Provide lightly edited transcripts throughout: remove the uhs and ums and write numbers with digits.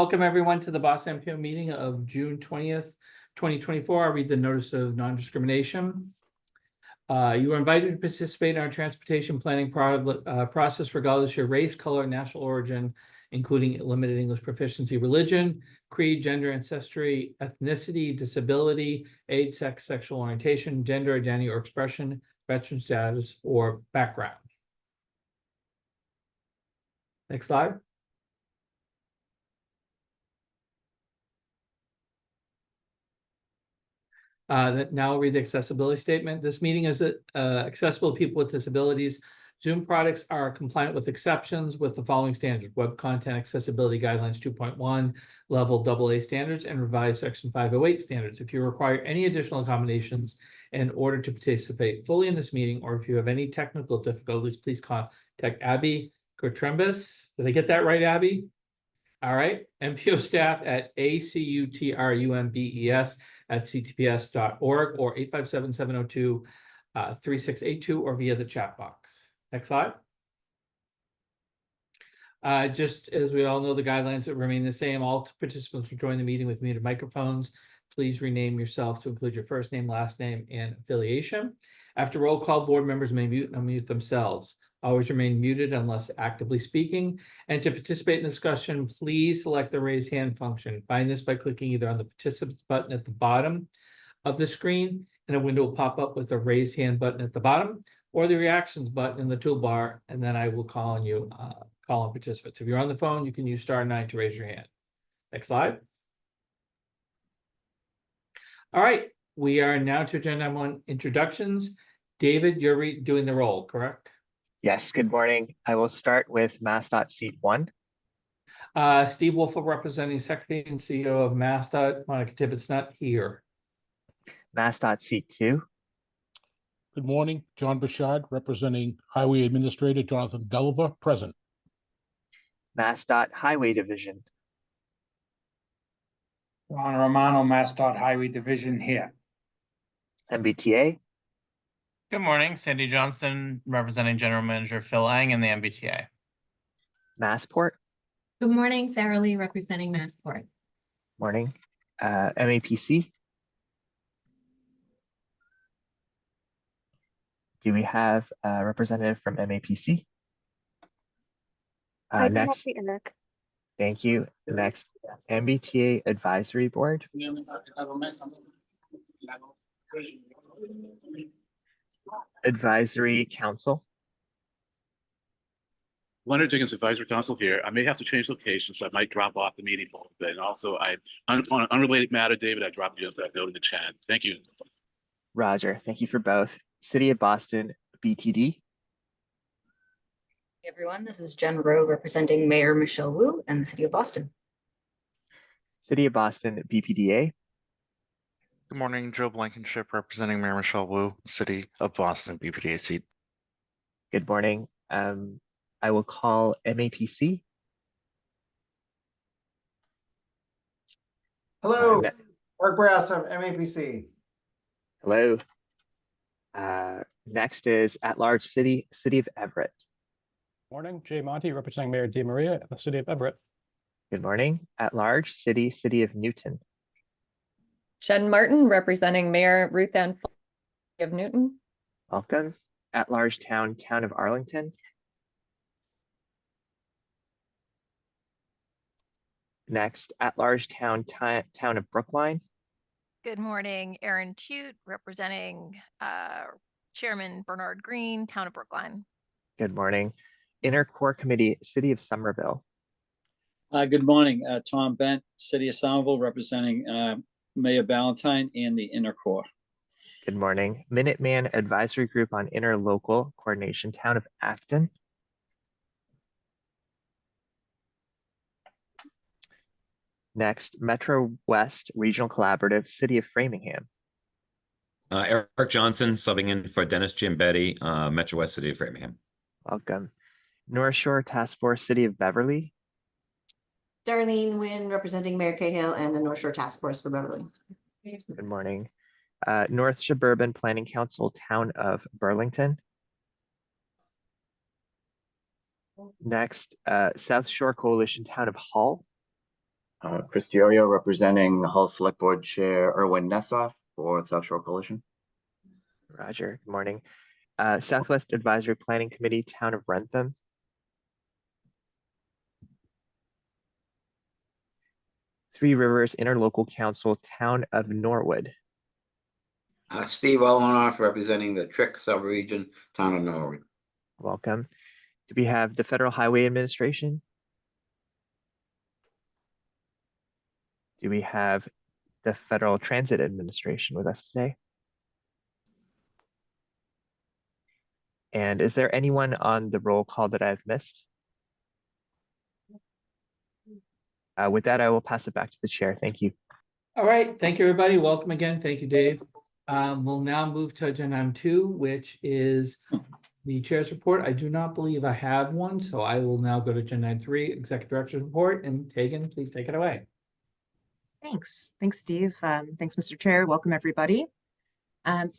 Welcome everyone to the Boston MPO meeting of June 20th, 2024. I'll read the notice of non-discrimination. You are invited to participate in our transportation planning process regardless of your race, color, national origin, including limited English proficiency, religion, creed, gender, ancestry, ethnicity, disability, age, sex, sexual orientation, gender identity or expression, veteran status, or background. Next slide. Now I'll read the accessibility statement. This meeting is accessible to people with disabilities. Zoom products are compliant with exceptions with the following standards: Web Content Accessibility Guidelines 2.1, Level AA standards, and revised Section 508 standards. If you require any additional accommodations in order to participate fully in this meeting, or if you have any technical difficulties, please contact Abby Gertrembus. Did I get that right, Abby? All right. MPO staff at ACUTRUMBES@ctps.org or 857-702-3682 or via the chat box. Next slide. Just as we all know, the guidelines that remain the same. All participants will join the meeting with muted microphones. Please rename yourself to include your first name, last name, and affiliation. After roll call, board members may mute and unmute themselves. Always remain muted unless actively speaking. And to participate in the discussion, please select the raise hand function. Find this by clicking either on the participants button at the bottom of the screen, and a window will pop up with the raise hand button at the bottom, or the reactions button in the toolbar, and then I will call on you, call on participants. If you're on the phone, you can use *9 to raise your hand. Next slide. All right, we are now to agenda 1, introductions. David, you're doing the roll, correct? Yes, good morning. I will start with MassDOT Seat 1. Steve Wolfle, representing Secretary and CEO of MassDOT. Monica Tippett's not here. MassDOT Seat 2. Good morning. John Bouchard, representing Highway Administrator Jonathan Gulliver, present. MassDOT Highway Division. Ron Romano, MassDOT Highway Division here. MBTA. Good morning, Sandy Johnston, representing General Manager Phil Ang and the MBTA. Massport. Good morning, Sarah Lee, representing Massport. Morning. MAPC. Do we have a representative from MAPC? Next. Thank you. Next, MBTA Advisory Board. Advisory Council. Leonard Diggins, Advisory Council here. I may have to change location, so I might drop off the meeting for a bit. And also, on an unrelated matter, David, I dropped you that note in the chat. Thank you. Roger. Thank you for both. City of Boston, BTD. Hey everyone, this is Jen Rowe representing Mayor Michelle Wu and the City of Boston. City of Boston, BPDA. Good morning, Joe Blankenship, representing Mayor Michelle Wu, City of Boston, BPDA seat. Good morning. I will call MAPC. Hello, Mark Brass from MAPC. Hello. Next is at-large City of Everett. Morning, Jay Monty, representing Mayor DeMaria, the City of Everett. Good morning. At-large City of Newton. Jen Martin, representing Mayor Ruth Ann of Newton. Welcome. At-large Town of Arlington. Next, at-large Town of Brookline. Good morning, Erin Chute, representing Chairman Bernard Green, Town of Brookline. Good morning. Inner Core Committee, City of Somerville. Good morning, Tom Bent, City of Somerville, representing Mayor Ballantyne and the Inner Core. Good morning. Minuteman Advisory Group on Interlocal Coordination, Town of Acton. Next, Metro West Regional Collaborative, City of Framingham. Eric Johnson, subbing in for Dennis Giambetti, Metro West, City of Framingham. Welcome. North Shore Task Force, City of Beverly. Darlene Wynn, representing Mayor Cahill and the North Shore Task Force for Beverly. Good morning. North Suburban Planning Council, Town of Burlington. Next, South Shore Coalition, Town of Hull. Chris Diorio representing Hull Select Board Chair Erwin Nessoff for South Shore Coalition. Roger, good morning. Southwest Advisory Planning Committee, Town of Rentham. Three Rivers Interlocal Council, Town of Norwood. Steve Olenoff representing the Trick Subregion, Town of Norwood. Welcome. Do we have the Federal Highway Administration? Do we have the Federal Transit Administration with us today? And is there anyone on the roll call that I've missed? With that, I will pass it back to the chair. Thank you. All right, thank you, everybody. Welcome again. Thank you, Dave. We'll now move to agenda item 2, which is the chair's report. I do not believe I have one, so I will now go to agenda item 3, executive director's report, and Tegan, please take it away. Thanks, Steve. Thanks, Mr. Chair. Welcome, everybody.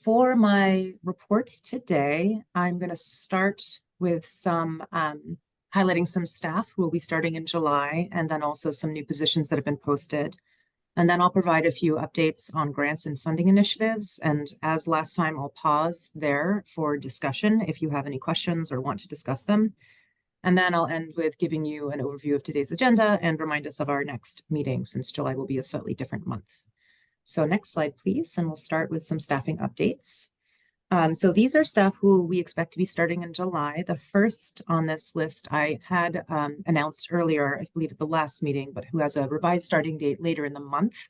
For my report today, I'm going to start with some highlighting some staff who will be starting in July, and then also some new positions that have been posted. And then I'll provide a few updates on grants and funding initiatives. And as last time, I'll pause there for discussion if you have any questions or want to discuss them. And then I'll end with giving you an overview of today's agenda and remind us of our next meeting, since July will be a slightly different month. So next slide, please. And we'll start with some staffing updates. So these are staff who we expect to be starting in July. The first on this list I had announced earlier, I believe at the last meeting, but who has a revised starting date later in the month.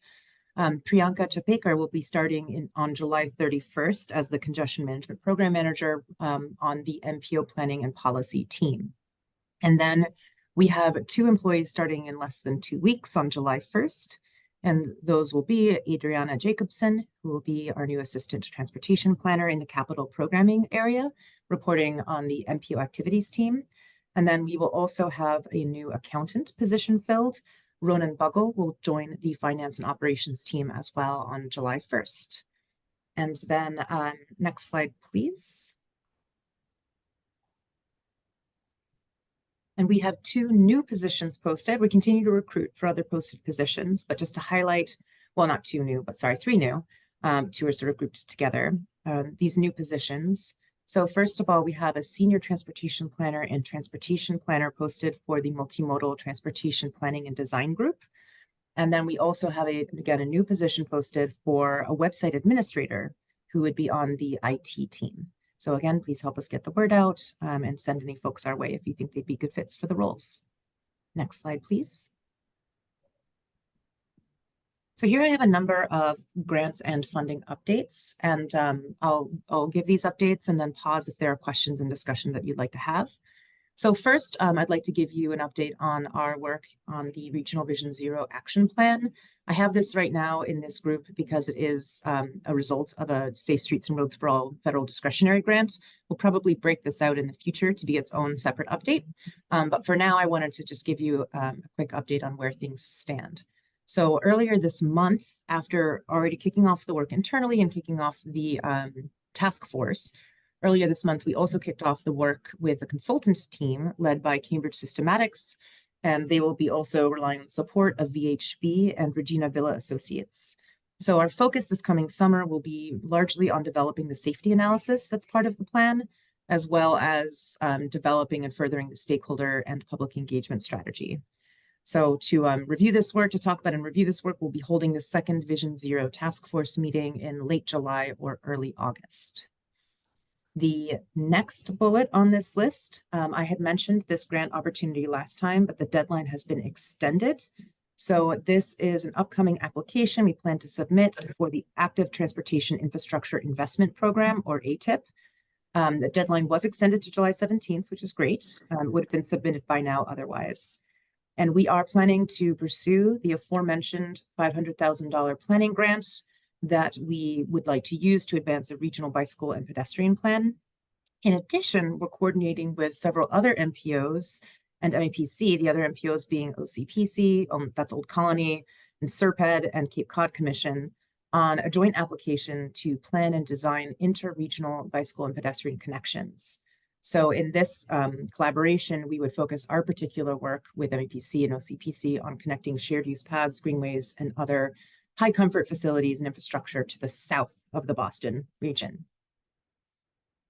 Priyanka Chapekar will be starting on July 31st as the Congestion Management Program Manager on the MPO Planning and Policy team. And then we have 2 employees starting in less than 2 weeks on July 1st. And those will be Adriana Jacobson, who will be our new Assistant Transportation Planner in the Capital Programming area, reporting on the MPO Activities team. And then we will also have a new accountant position filled. Ronan Buggle will join the Finance and Operations team as well on July 1st. And then next slide, please. And we have 2 new positions posted. We continue to recruit for other posted positions, but just to highlight, well, not 2 new, but sorry, 3 new. 2 are sort of grouped together. These new positions. So first of all, we have a Senior Transportation Planner and Transportation Planner posted for the Multimodal Transportation Planning and Design Group. And then we also have, again, a new position posted for a website administrator who would be on the IT team. So again, please help us get the word out and send any folks our way if you think they'd be good fits for the roles. Next slide, please. So here I have a number of grants and funding updates, and I'll give these updates and then pause if there are questions and discussion that you'd like to have. So first, I'd like to give you an update on our work on the Regional Vision Zero Action Plan. I have this right now in this group because it is a result of a Safe Streets and Roads for All federal discretionary grant. We'll probably break this out in the future to be its own separate update. But for now, I wanted to just give you a quick update on where things stand. So earlier this month, after already kicking off the work internally and kicking off the task force, earlier this month, we also kicked off the work with a consultants team led by Cambridge Systematics, and they will be also relying on support of VHB and Regina Villa Associates. So our focus this coming summer will be largely on developing the safety analysis that's part of the plan, as well as developing and furthering the stakeholder and public engagement strategy. So to review this work, to talk about and review this work, we'll be holding the second Vision Zero Task Force meeting in late July or early August. The next bullet on this list, I had mentioned this grant opportunity last time, but the deadline has been extended. So this is an upcoming application we plan to submit for the Active Transportation Infrastructure Investment Program, or ATIP. The deadline was extended to July 17th, which is great. Would have been submitted by now otherwise. And we are planning to pursue the aforementioned $500,000 planning grant that we would like to use to advance a regional bicycle and pedestrian plan. In addition, we're coordinating with several other MPOs and MAPC, the other MPOs being OCPC, that's Old Colony, and SERPED and Cape Cod Commission, on a joint application to plan and design inter-regional bicycle and pedestrian connections. So in this collaboration, we would focus our particular work with MEPC and OCPC on connecting shared use paths, greenways, and other high comfort facilities and infrastructure to the south of the Boston region.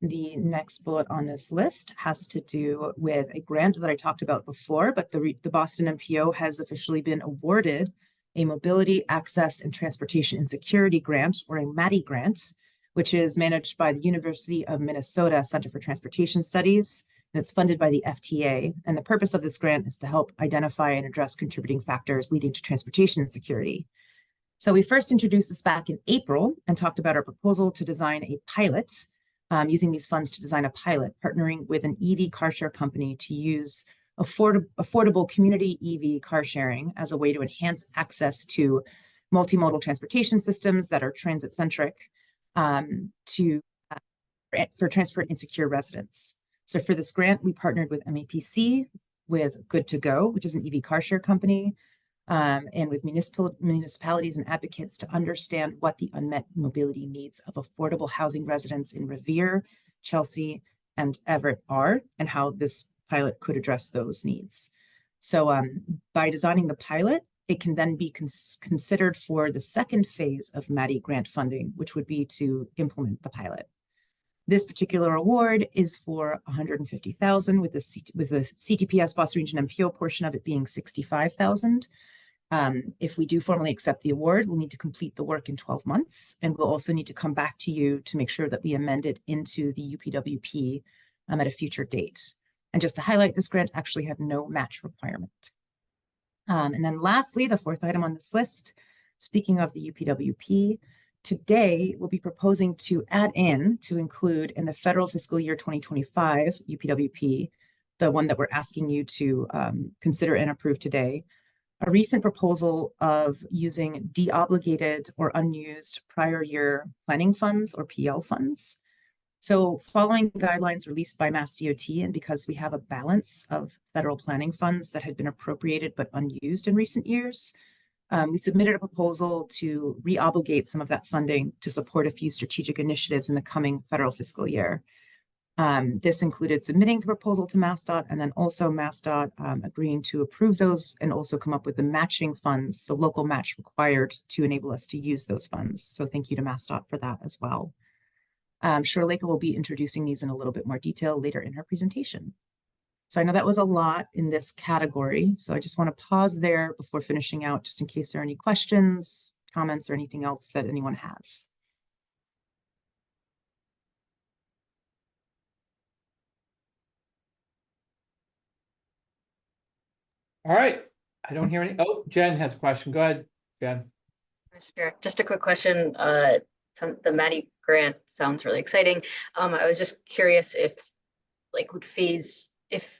The next bullet on this list has to do with a grant that I talked about before, but the Boston MPO has officially been awarded a Mobility, Access, and Transportation Insecurity Grant, or a MATI grant, which is managed by the University of Minnesota Center for Transportation Studies, and it's funded by the FTA. And the purpose of this grant is to help identify and address contributing factors leading to transportation insecurity. So we first introduced this back in April and talked about our proposal to design a pilot, using these funds to design a pilot, partnering with an EV car share company to use affordable community EV car sharing as a way to enhance access to multimodal transportation systems that are transit-centric for transport insecure residents. So for this grant, we partnered with MAPC, with Good to Go, which is an EV car share company, and with municipalities and advocates to understand what the unmet mobility needs of affordable housing residents in Revere, Chelsea, and Everett are, and how this pilot could address those needs. So by designing the pilot, it can then be considered for the second phase of MATI grant funding, which would be to implement the pilot. This particular award is for $150,000, with the CTPS Boston Region MPO portion of it being $65,000. If we do formally accept the award, we'll need to complete the work in 12 months, and we'll also need to come back to you to make sure that we amend it into the UPWP at a future date. And just to highlight, this grant actually had no match requirement. And then lastly, the fourth item on this list, speaking of the UPWP, today we'll be proposing to add in, to include in the federal fiscal year 2025 UPWP, the one that we're asking you to consider and approve today, a recent proposal of using deobligated or unused prior year planning funds, or PL funds. So following guidelines released by Mass DOT, and because we have a balance of federal planning funds that had been appropriated but unused in recent years, we submitted a proposal to reobligate some of that funding to support a few strategic initiatives in the coming federal fiscal year. This included submitting the proposal to MassDOT, and then also MassDOT agreeing to approve those and also come up with the matching funds, the local match required to enable us to use those funds. So thank you to MassDOT for that as well. Shirleka will be introducing these in a little bit more detail later in her presentation. So I know that was a lot in this category, so I just want to pause there before finishing out, just in case there are any questions, comments, or anything else that anyone has. All right, I don't hear any. Oh, Jen has a question. Go ahead, Jen. Just a quick question. The MATI grant sounds really exciting. I was just curious if, like, would phase, if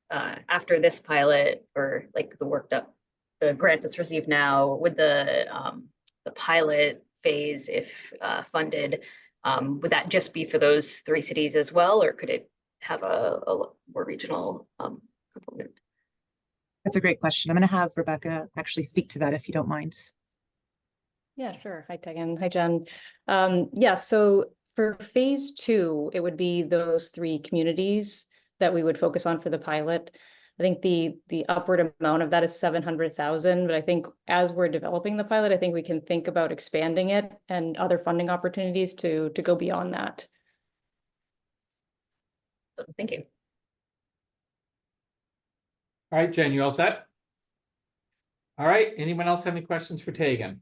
after this pilot, or like the grant that's received now, would the pilot phase, if funded, would that just be for those 3 cities as well, or could it have a more regional component? That's a great question. I'm going to have Rebecca actually speak to that, if you don't mind. Yeah, sure. Hi, Tegan. Hi, Jen. Yeah, so for phase 2, it would be those 3 communities that we would focus on for the pilot. I think the upward amount of that is 700,000, but I think as we're developing the pilot, I think we can think about expanding it and other funding opportunities to go beyond that. Thank you. All right, Jen, you all set? All right, anyone else have any questions for Tegan?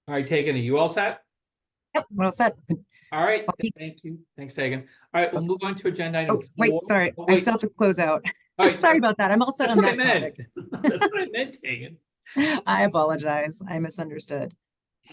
All right, Tegan, are you all set? Yep, we're all set. All right, thank you. Thanks, Tegan. All right, we'll move on to agenda item. Oh, wait, 4. sorry. Oh, I wait. still have to close out. All right, Sorry about that. I'm all set That's on what that I topic. meant. That's what I meant, Tegan. I apologize. I misunderstood.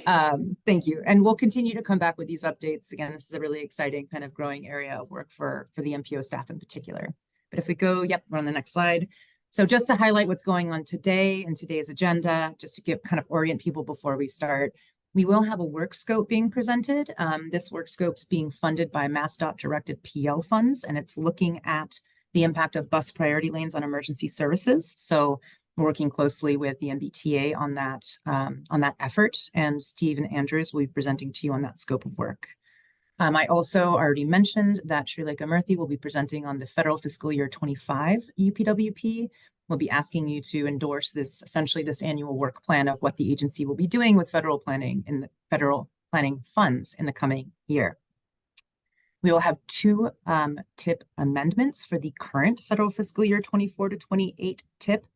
Thank you. And we'll continue to come back with these updates. Again, this is a really exciting kind of growing area of work for the MPO staff in particular. But if we go, yep, we're on the next slide. So just to highlight what's going on today and today's agenda, just to kind of orient people before we start, we will have a work scope being presented. This work scope's being funded by MassDOT directed PL funds, and it's looking at the impact of bus priority lanes on emergency services. So we're working closely with the MBTA on that effort, and Steve and Andrews will be presenting to you on that scope of work. I also already mentioned that Sri Lanka Murthy will be presenting on the federal fiscal year 25 UPWP. We'll be asking you to endorse essentially this annual work plan of what the agency will be doing with federal planning and the federal planning funds in the coming year. We will have two TIP amendments for the current federal fiscal year 24 to 28 TIP.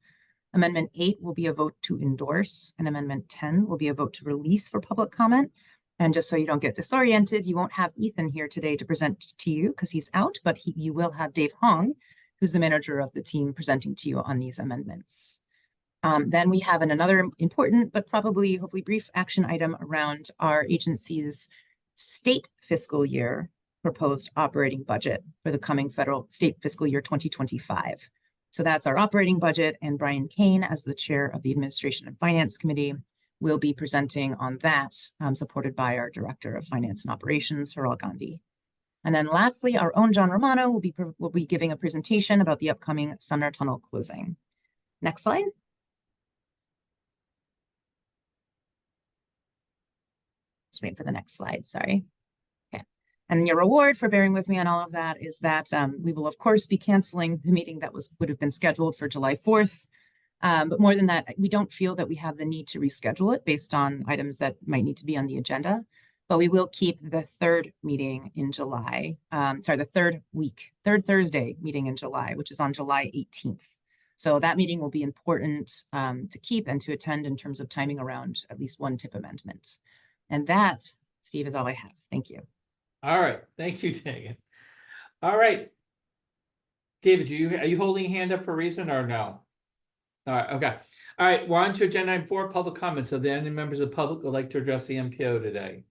Amendment 8 will be a vote to endorse, and Amendment 10 will be a vote to release for public comment. And just so you don't get disoriented, you won't have Ethan here today to present to you because he's out, but you will have Dave Hong, who's the manager of the team, presenting to you on these amendments. Then we have another important, but probably hopefully brief action item around our agency's state fiscal year proposed operating budget for the coming federal state fiscal year 2025. So that's our operating budget, and Brian Kane, as the chair of the Administration and Finance Committee, will be presenting on that, supported by our Director of Finance and Operations, Haral Gandhi. And then lastly, our own John Romano will be giving a presentation about the upcoming Sumner Tunnel closing. Next slide. Just wait for the next slide, sorry. Okay. And your reward for bearing with me on all of that is that we will, of course, be canceling the meeting that would have been scheduled for July 4th. But more than that, we don't feel that we have the need to reschedule it based on items that might need to be on the agenda. But we will keep the third meeting in July, the third Thursday meeting in July, which is on July 18th. So that meeting will be important to keep and to attend in terms of timing around at least one TIP amendment. And that, Steve, is all I have. Thank you. All right, thank you, Tegan. All right. David, are you holding your hand up for a reason or no? All right, okay. All right, we're on to agenda item 4, public comments. Are there any members of the public who would like to address the MPO today?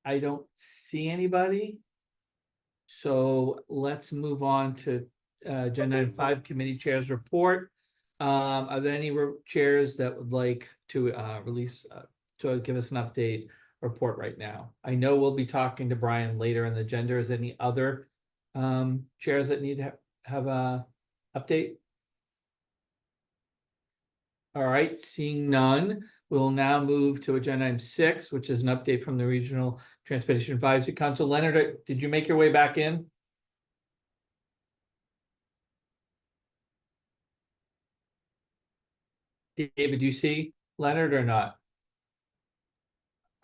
I don't see anybody. So let's move on to agenda item 5, committee chairs report. Are there any chairs that would like to to give us an update report right now? I know we'll be talking to Brian later in the agenda. Is there any other chairs that need to have a update? All right, seeing none, we'll now move to agenda item 6, which is an update from the Regional Transportation Advisory Council. Leonard, did you make your way back in? David, do you see Leonard or not?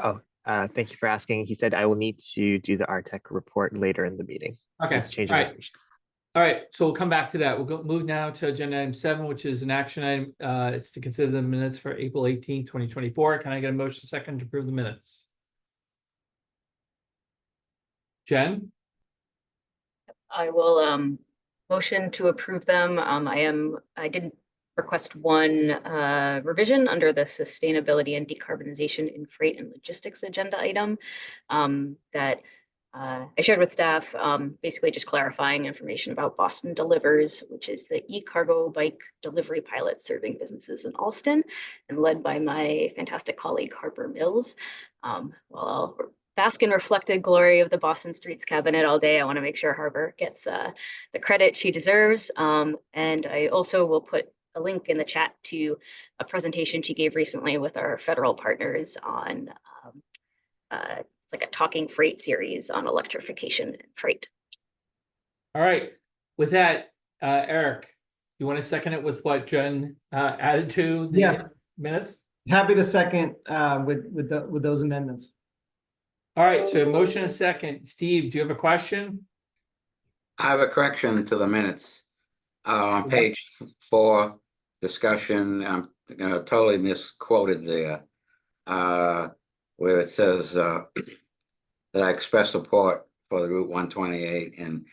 Oh, thank you for asking. He said I will need to do the RTEC report later in the meeting. Okay, He's changing all right. locations. All right, so we'll come back to that. We'll move now to agenda item 7, which is an action item. It's to consider the minutes for April 18, 2024. Can I get a motion second to approve the minutes? Jen? I will motion to approve them. I did request one revision under the sustainability and decarbonization in freight and logistics agenda item that I shared with staff, basically just clarifying information about Boston Delivers, which is the e-cargo bike delivery pilot serving businesses in Alston and led by my fantastic colleague, Harper Mills. While I'll bask in reflected glory of the Boston Streets cabinet all day, I want to make sure Harper gets the credit she deserves. And I also will put a link in the chat to a presentation she gave recently with our federal partners on it's like a talking freight series on electrification and freight. All right, with that, Eric, you want to second it with what Jen added to the minutes? Happy to second with those amendments. All right, so motion and second. Steve, do you have a question? I have a correction to the minutes. On page 4, discussion, I'm totally misquoted there, where it says that I express support for the Route 128 and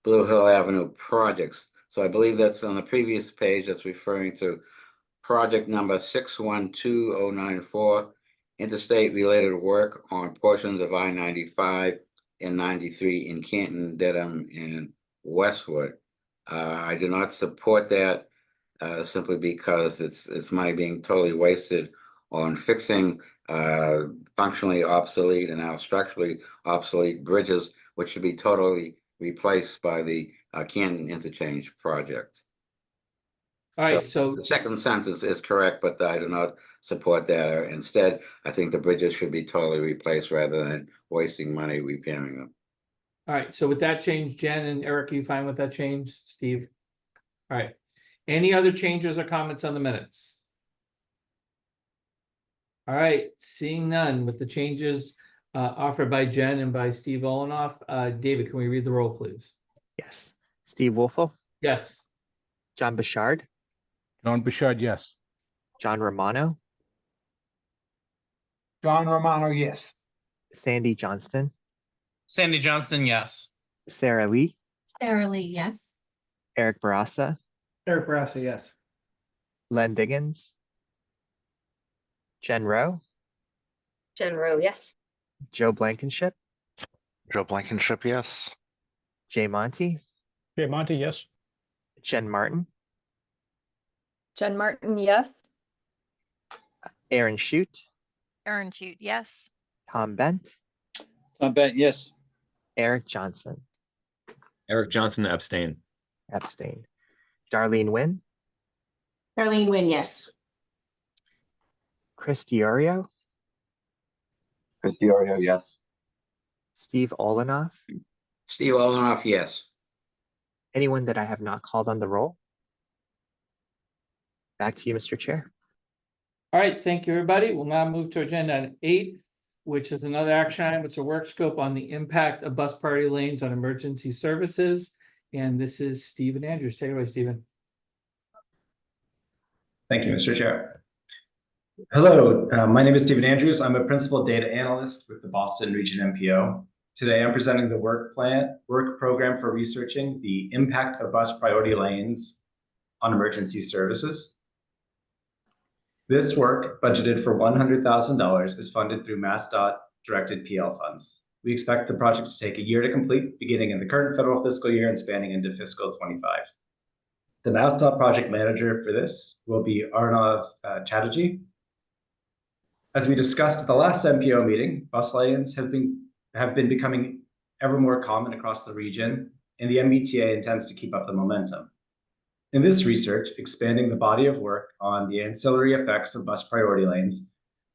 Blue Hill Avenue projects. So I believe that's on the previous page that's referring to project number 612094, interstate related work on portions of I-95 and 93 in Canton, Dedham, and Westwood. I do not support that simply because it's money being totally wasted on fixing functionally obsolete and now structurally obsolete bridges, which should be totally replaced by the Canton Interchange project. All right, so The second sentence is correct, but I do not support that. Or instead, I think the bridges should be totally replaced rather than wasting money repairing them. all right, so with that change, Jen and Eric, are you fine with that change? Steve? All right. Any other changes or comments on the minutes? All right, seeing none with the changes offered by Jen and by Steve Olenoff. David, can we read the roll, please? Yes. Steve Wolfle, Yes. John Bouchard, John Bouchard, yes. John Romano, John Romano, yes. Sandy Johnston, Sandy Johnston, yes. Sarah Lee, Sarah Lee, yes. Eric Barassa, Eric Barassa, yes. Len Diggins, Jen Rowe, Jen Rowe, yes. Joe Blankenship, Joe Blankenship, yes. Jay Monty, Jay Monty, yes. Jen Martin, Jen Martin, yes. Aaron Shute, Aaron Shute, yes. Tom Bent, Tom Bent, yes. Eric Johnson, Eric Johnson, abstain. abstain. Darlene Nguyen, Darlene Nguyen, yes. Chris Diorio, Chris Diorio, yes. Steve Olenoff. Steve Olenoff, yes. Anyone that I have not called on the roll? Back to you, Mr. Chair. All right, thank you, everybody. We'll now move to agenda item 8, which is another action item. It's a work scope on the impact of bus priority lanes on emergency services. And this is Stephen Andrews. Take it away, Stephen. Thank you, Mr. Chair. Hello, my name is Stephen Andrews. I'm a principal data analyst with the Boston Region MPO. Today, I'm presenting the work program for researching the impact of bus priority lanes on emergency services. This work, budgeted for $100,000, is funded through MassDOT directed PL funds. We expect the project to take a year to complete, beginning in the current federal fiscal year and spanning into fiscal 25. The MassDOT project manager for this will be Arnav Chatterjee. As we discussed at the last MPO meeting, bus lanes have been becoming ever more common across the region, and the MBTA intends to keep up the momentum. In this research, expanding the body of work on the ancillary effects of bus priority lanes,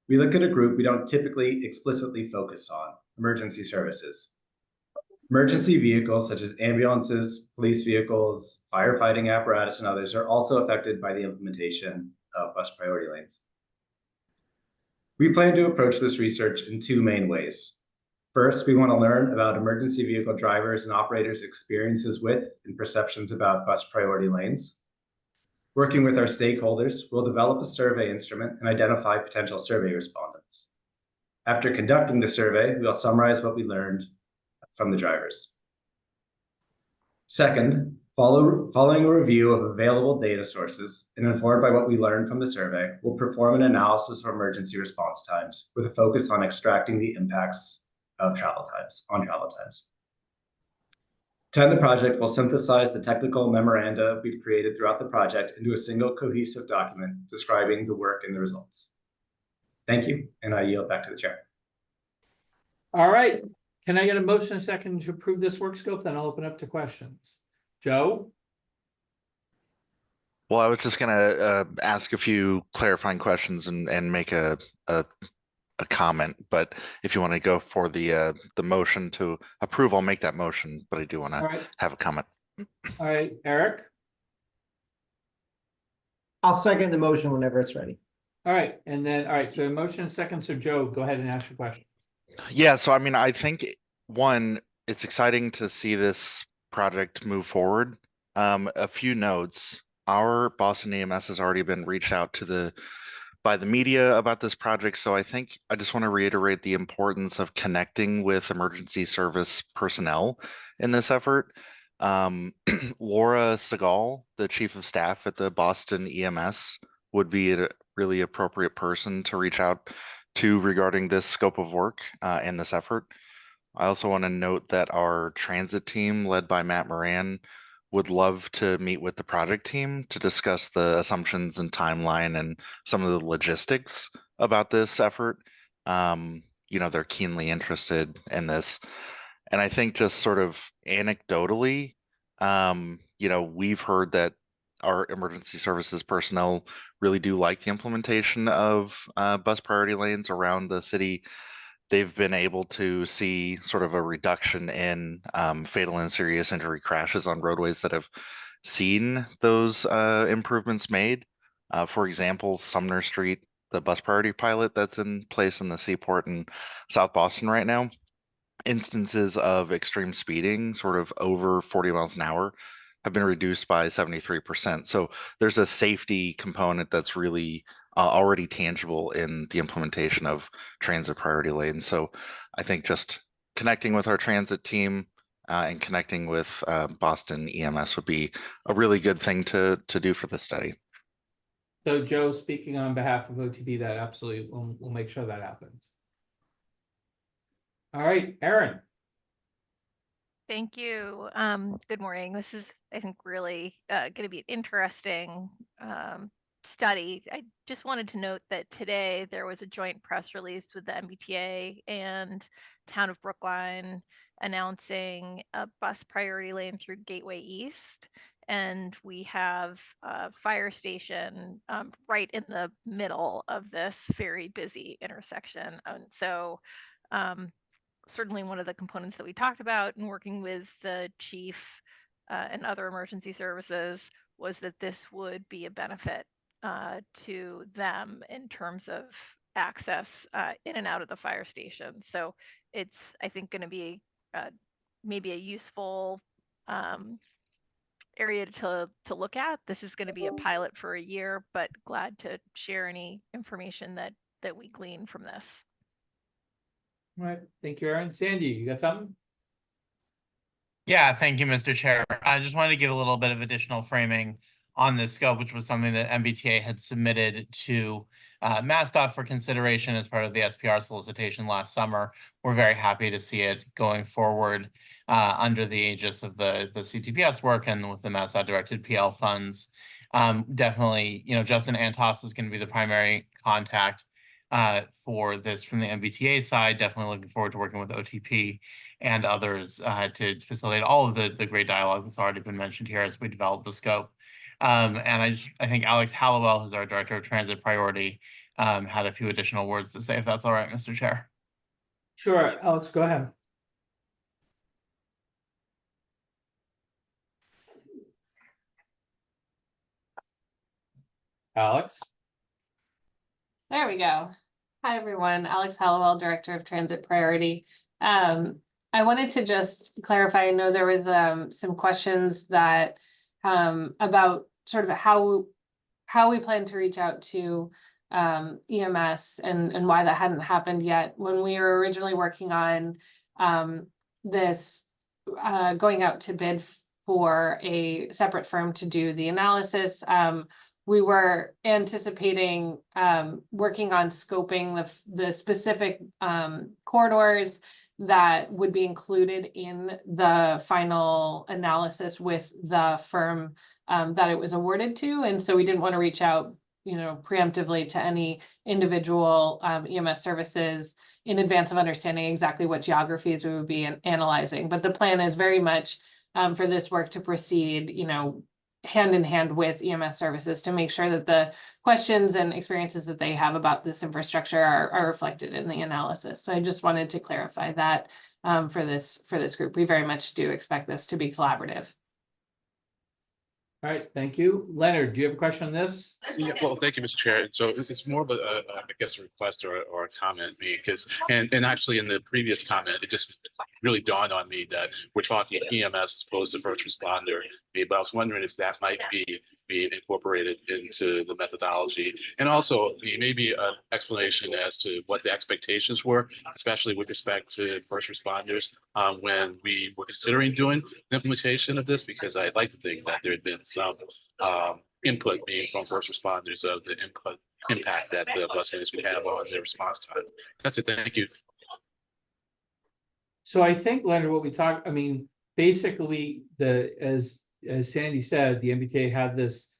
we look at a group we don't typically explicitly focus on: emergency services. Emergency vehicles such as ambulances, police vehicles, firefighting apparatus, and others are also affected by the implementation of bus priority lanes. We plan to approach this research in two main ways. First, we want to learn about emergency vehicle drivers and operators' experiences with and perceptions about bus priority lanes. Working with our stakeholders, we'll develop a survey instrument and identify potential survey respondents. After conducting the survey, we'll summarize what we learned from the drivers. Second, following a review of available data sources and informed by what we learned from the survey, we'll perform an analysis of emergency response times with a focus on extracting the impacts of travel times. To end the project, we'll synthesize the technical memoranda we've created throughout the project into a single cohesive document describing the work and the results. Thank you, and I yield back to the chair. All right, can I get a motion and a second to approve this work scope? Then I'll open up to questions. Joe? Well, I was just gonna ask a few clarifying questions and make a comment, but if you want to go for the motion to approve, I'll make that motion, but I do want to have a comment. All right, Eric? I'll second the motion whenever it's ready. All right, and then, all right, so a motion and a second, so Joe, go ahead and ask your question. Yeah, so I mean, I think one, it's exciting to see this project move forward. A few notes. Our Boston EMS has already been reached out to by the media about this project, so I think I just want to reiterate the importance of connecting with emergency service personnel in this effort. Laura Segal, the chief of staff at the Boston EMS, would be a really appropriate person to reach out to regarding this scope of work and this effort. I also want to note that our transit team, led by Matt Moran, would love to meet with the project team to discuss the assumptions and timeline and some of the logistics about this effort. You know, they're keenly interested in this. And I think just sort of anecdotally, you know, we've heard that our emergency services personnel really do like the implementation of bus priority lanes around the city. They've been able to see sort of a reduction in fatal and serious injury crashes on roadways that have seen those improvements made. For example, Sumner Street, the bus priority pilot that's in place in the Seaport in South Boston right now, instances of extreme speeding, sort of over 40 miles an hour, have been reduced by 73%. So there's a safety component that's really already tangible in the implementation of transit priority lanes. So I think just connecting with our transit team and connecting with Boston EMS would be a really good thing to do for this study. So Joe, speaking on behalf of OTB, that absolutely, we'll make sure that happens. All right, Erin. Thank you. Good morning. This is, I think, really going to be an interesting study. I just wanted to note that today there was a joint press release with the MBTA and Town of Brookline announcing a bus priority lane through Gateway East. And we have a fire station right in the middle of this very busy intersection. And so certainly one of the components that we talked about in working with the chief and other emergency services was that this would be a benefit to them in terms of access in and out of the fire station. So it's, I think, going to be maybe a useful area to look at. This is going to be a pilot for a year, but glad to share any information that we glean from this. All right, thank you, Erin. Sandy, you got something? Yeah, thank you, Mr. Chair. I just wanted to give a little bit of additional framing on this scope, which was something that MBTA had submitted to MassDOT for consideration as part of the SPR solicitation last summer. We're very happy to see it going forward under the aegis of the CTPS work and with the MassDOT directed PL funds. Definitely, Justin Antos is going to be the primary contact for this from the MBTA side. Definitely looking forward to working with OTP and others to facilitate all of the great dialogue that's already been mentioned here as we develop the scope. And I think Alex Hallowell, who's our Director of Transit Priority, had a few additional words to say, if that's all right, Mr. Chair. Sure, Alex, go ahead. Alex? There we go. Hi, everyone. Alex Hallowell, Director of Transit Priority. I wanted to just clarify, I know there was some questions that about sort of how we plan to reach out to EMS and why that hadn't happened yet. When we were originally working on this, going out to bid for a separate firm to do the analysis, we were anticipating working on scoping the specific corridors that would be included in the final analysis with the firm that it was awarded to. And so we didn't want to reach out, preemptively to any individual EMS services in advance of understanding exactly what geographies we would be analyzing. But the plan is very much for this work to proceed, hand in hand with EMS services to make sure that the questions and experiences that they have about this infrastructure are reflected in the analysis. So I just wanted to clarify that for this group. We very much do expect this to be collaborative. All right, thank you. Leonard, do you have a question on this? Yeah, well, thank you, Mr. Chair. So this is more of a request or a comment, because actually in the previous comment, it just really dawned on me that we're talking EMS as opposed to first responder. But I was wondering if that might be incorporated into the methodology, and also maybe an explanation as to what the expectations were, especially with respect to first responders when we were considering doing the implementation of this, because I'd like to think that there had been some input being from first responders of the impact that the bus lanes could have on their response time. That's it. Thank you. So I think, Leonard, what we talked, basically as Sandy said, the MBTA had this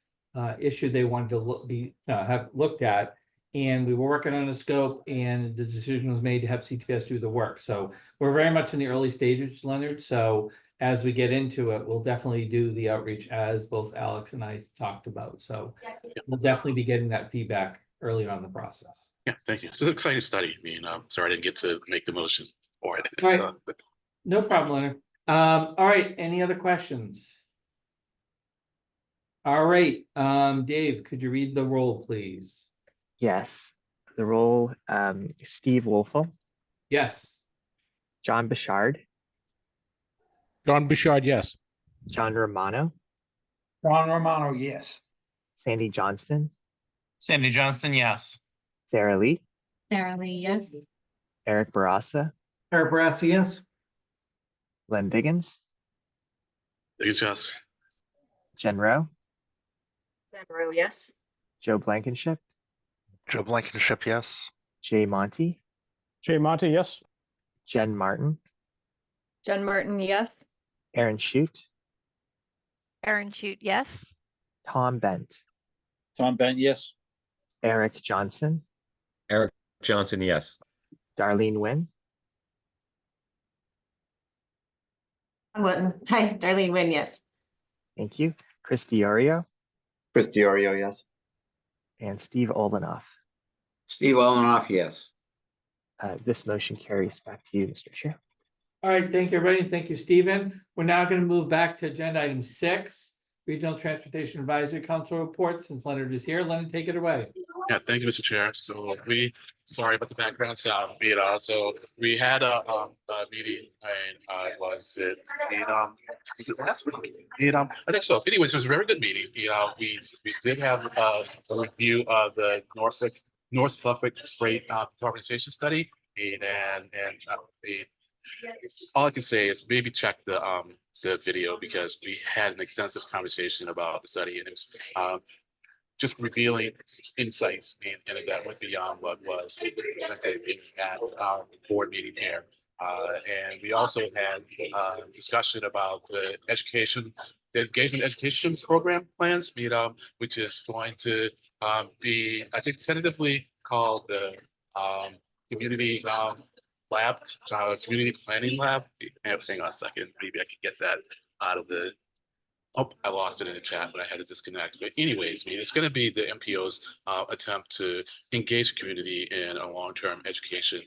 issue they wanted to have looked at, and we were working on a scope, and the decision was made to have CTPS do the work. So we're very much in the early stages, Leonard. So as we get into it, we'll definitely do the outreach as both Alex and I talked about. So we'll definitely be getting that feedback earlier on in the process. Yeah, thank you. It's an exciting study. I mean, sorry I didn't get to make the motion for it. All right. So, but No problem, Leonard. All right, any other questions? All right, Dave, could you read the roll, please? Yes. The roll, Steve Wolfel, Yes. John Bouchard, John Bouchard, yes. John Romano, John Romano, yes. Sandy Johnston, Sandy Johnston, yes. Sarah Lee, Sarah Lee, yes. Eric Barassa, Eric Barassi, yes. Len Diggins, yes. Jen Rowe, Zambaro, yes. Joe Blankenship, Joe Blankenship, yes. Jay Monty, Jay Monte, yes. Jen Martin, Jen Martin, yes. Aaron Shute, Aaron Shute, yes. Tom Bent, Tom Bent, yes. Eric Johnson, Eric Johnson, yes. Darlene Nguyen, Witten. Hi, Darlene Wynn, yes. thank you, Chris Diorio, Chris Diorio, yes. and Steve Olenoff. Steve Olenoff, yes. This motion carries. Back to you, Mr. Chair. All right, thank you, everybody. Thank you, Stephen. We're now going to move back to agenda item 6, Regional Transportation Advisory Council report. Since Leonard is here, Leonard, take it away. Yeah, thank you, Mr. Chair. So sorry about the background sound. So we had a meeting and was it last week? I think so. Anyways, it was a very good meeting. We did have a review of the North Suffolk Freight Organization Study, and all I can say is maybe check the video because we had an extensive conversation about the study, and it was just revealing insights and that went beyond what was presented at our board meeting here. And we also had discussion about the engagement education program plans, which is going to be, I think, tentatively called the community lab, community planning lab. Hang on a second, maybe I can get that out of the. Oh, I lost it in the chat, but I had to disconnect. But anyways, it's going to be the MPO's attempt to engage the community in a long-term education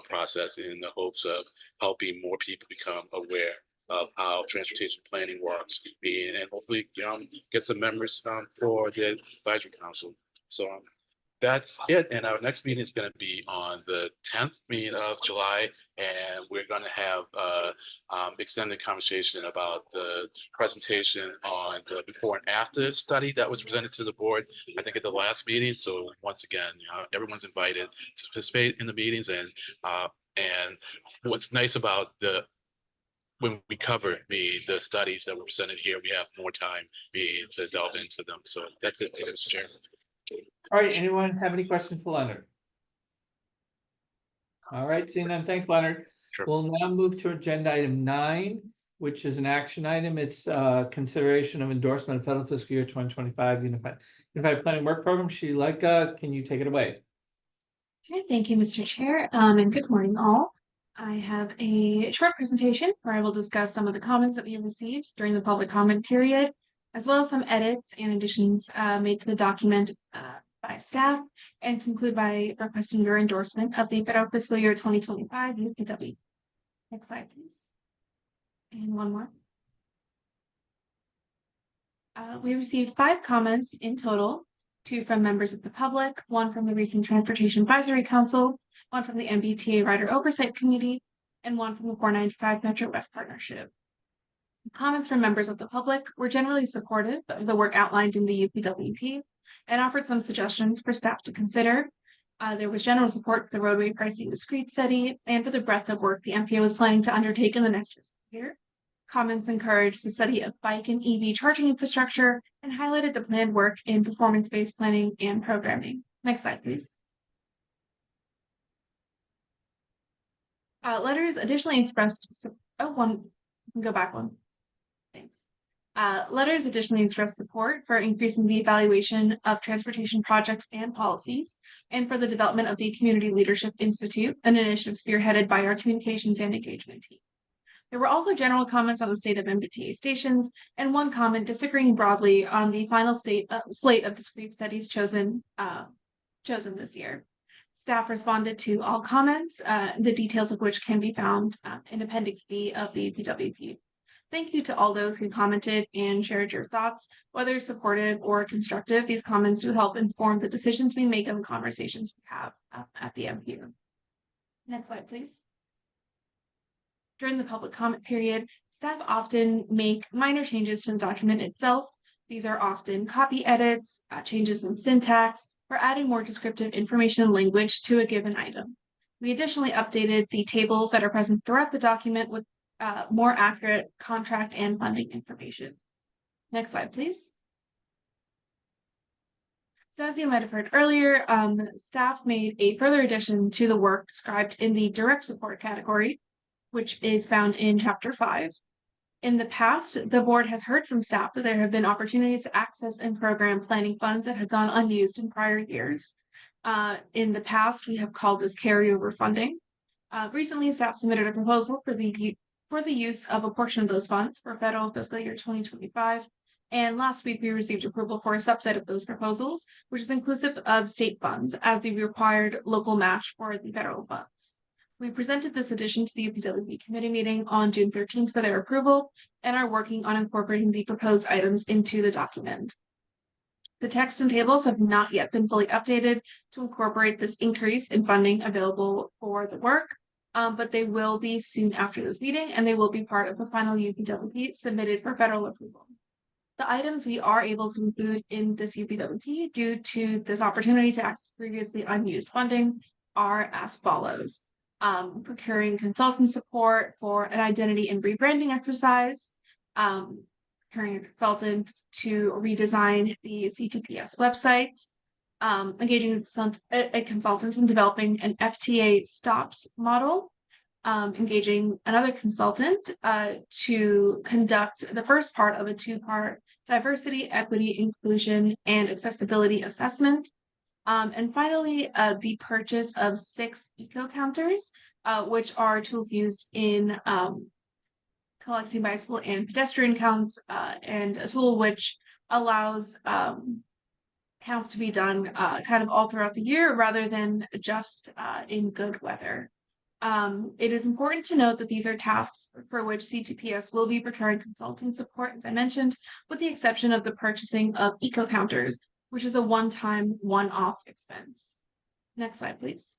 process in the hopes of helping more people become aware of how transportation planning works, and hopefully get some members for the advisory council. So that's it. And our next meeting is going to be on the 10th of July, and we're going to have extended conversation about the presentation on the before and after study that was presented to the board, I think, at the last meeting. So once again, everyone's invited to participate in the meetings, and what's nice about when we cover the studies that were presented here, we have more time to delve into them. So that's it, Mr. Chair. All right, anyone have any questions for Leonard? All right, seeing none, thanks, Leonard. Sure. We'll now move to agenda item 9, which is an action item. It's consideration of endorsement of federal fiscal year 2025 Unified Planning Work Program. Sheila, can you take it away? Okay, thank you, Mr. Chair, and good morning, all. I have a short presentation where I will discuss some of the comments that we have received during the public comment period, as well as some edits and additions made to the document by staff, and conclude by requesting your endorsement of the federal fiscal year 2025 UPW. Next slide, please. And one more. We received 5 comments in total, 2 from members of the public, 1 from the Regional Transportation Advisory Council, 1 from the MBTA Rider Oversight Committee, and 1 from the 495 Metro West Partnership. Comments from members of the public were generally supportive of the work outlined in the UPWP and offered some suggestions for staff to consider. There was general support for the roadway pricing discrete study and for the breadth of work the MPO is planning to undertake in the next fiscal year. Comments encouraged the study of bike and EV charging infrastructure and highlighted the planned work in performance-based planning and programming. Next slide, please. Letters additionally expressed, go back one. Thanks. Letters additionally expressed support for increasing the evaluation of transportation projects and policies, and for the development of the Community Leadership Institute, an initiative spearheaded by our communications and engagement team. There were also general comments on the state of MBTA stations and one comment disagreeing broadly on the final slate of discrete studies chosen this year. Staff responded to all comments, the details of which can be found in Appendix B of the UPWP. Thank you to all those who commented and shared your thoughts, whether supportive or constructive. These comments will help inform the decisions we make and the conversations we have at the MPO. Next slide, please. During the public comment period, staff often make minor changes to the document itself. These are often copy edits, changes in syntax, or adding more descriptive information and language to a given item. We additionally updated the tables that are present throughout the document with more accurate contract and funding information. Next slide, please. So as you might have heard earlier, staff made a further addition to the work described in the direct support category, which is found in Chapter 5. In the past, the board has heard from staff that there have been opportunities to access and program planning funds that have gone unused in prior years. In the past, we have called this carryover funding. Recently, staff submitted a proposal for the use of a portion of those funds for federal fiscal year 2025. And last week, we received approval for a subset of those proposals, which is inclusive of state funds as the required local match for the federal funds. We presented this addition to the UPWP committee meeting on June 13th for their approval and are working on incorporating the proposed items into the document. The text and tables have not yet been fully updated to incorporate this increase in funding available for the work, but they will be soon after this meeting, and they will be part of the final UPWP submitted for federal approval. The items we are able to include in this UPWP due to this opportunity to access previously unused funding are as follows. Procuring consultant support for an identity and rebranding exercise, procuring a consultant to redesign the CTPS website, engaging a consultant in developing an FTA stops model, engaging another consultant to conduct the first part of a two-part diversity, equity, inclusion, and accessibility assessment. And finally, the purchase of 6 eco counters, which are tools used in collecting bicycle and pedestrian counts, and a tool which allows counts to be done kind of all throughout the year rather than just in good weather. It is important to note that these are tasks for which CTPS will be procuring consulting support, as I mentioned, with the exception of the purchasing of eco counters, which is a one-time, one-off expense. Next slide, please.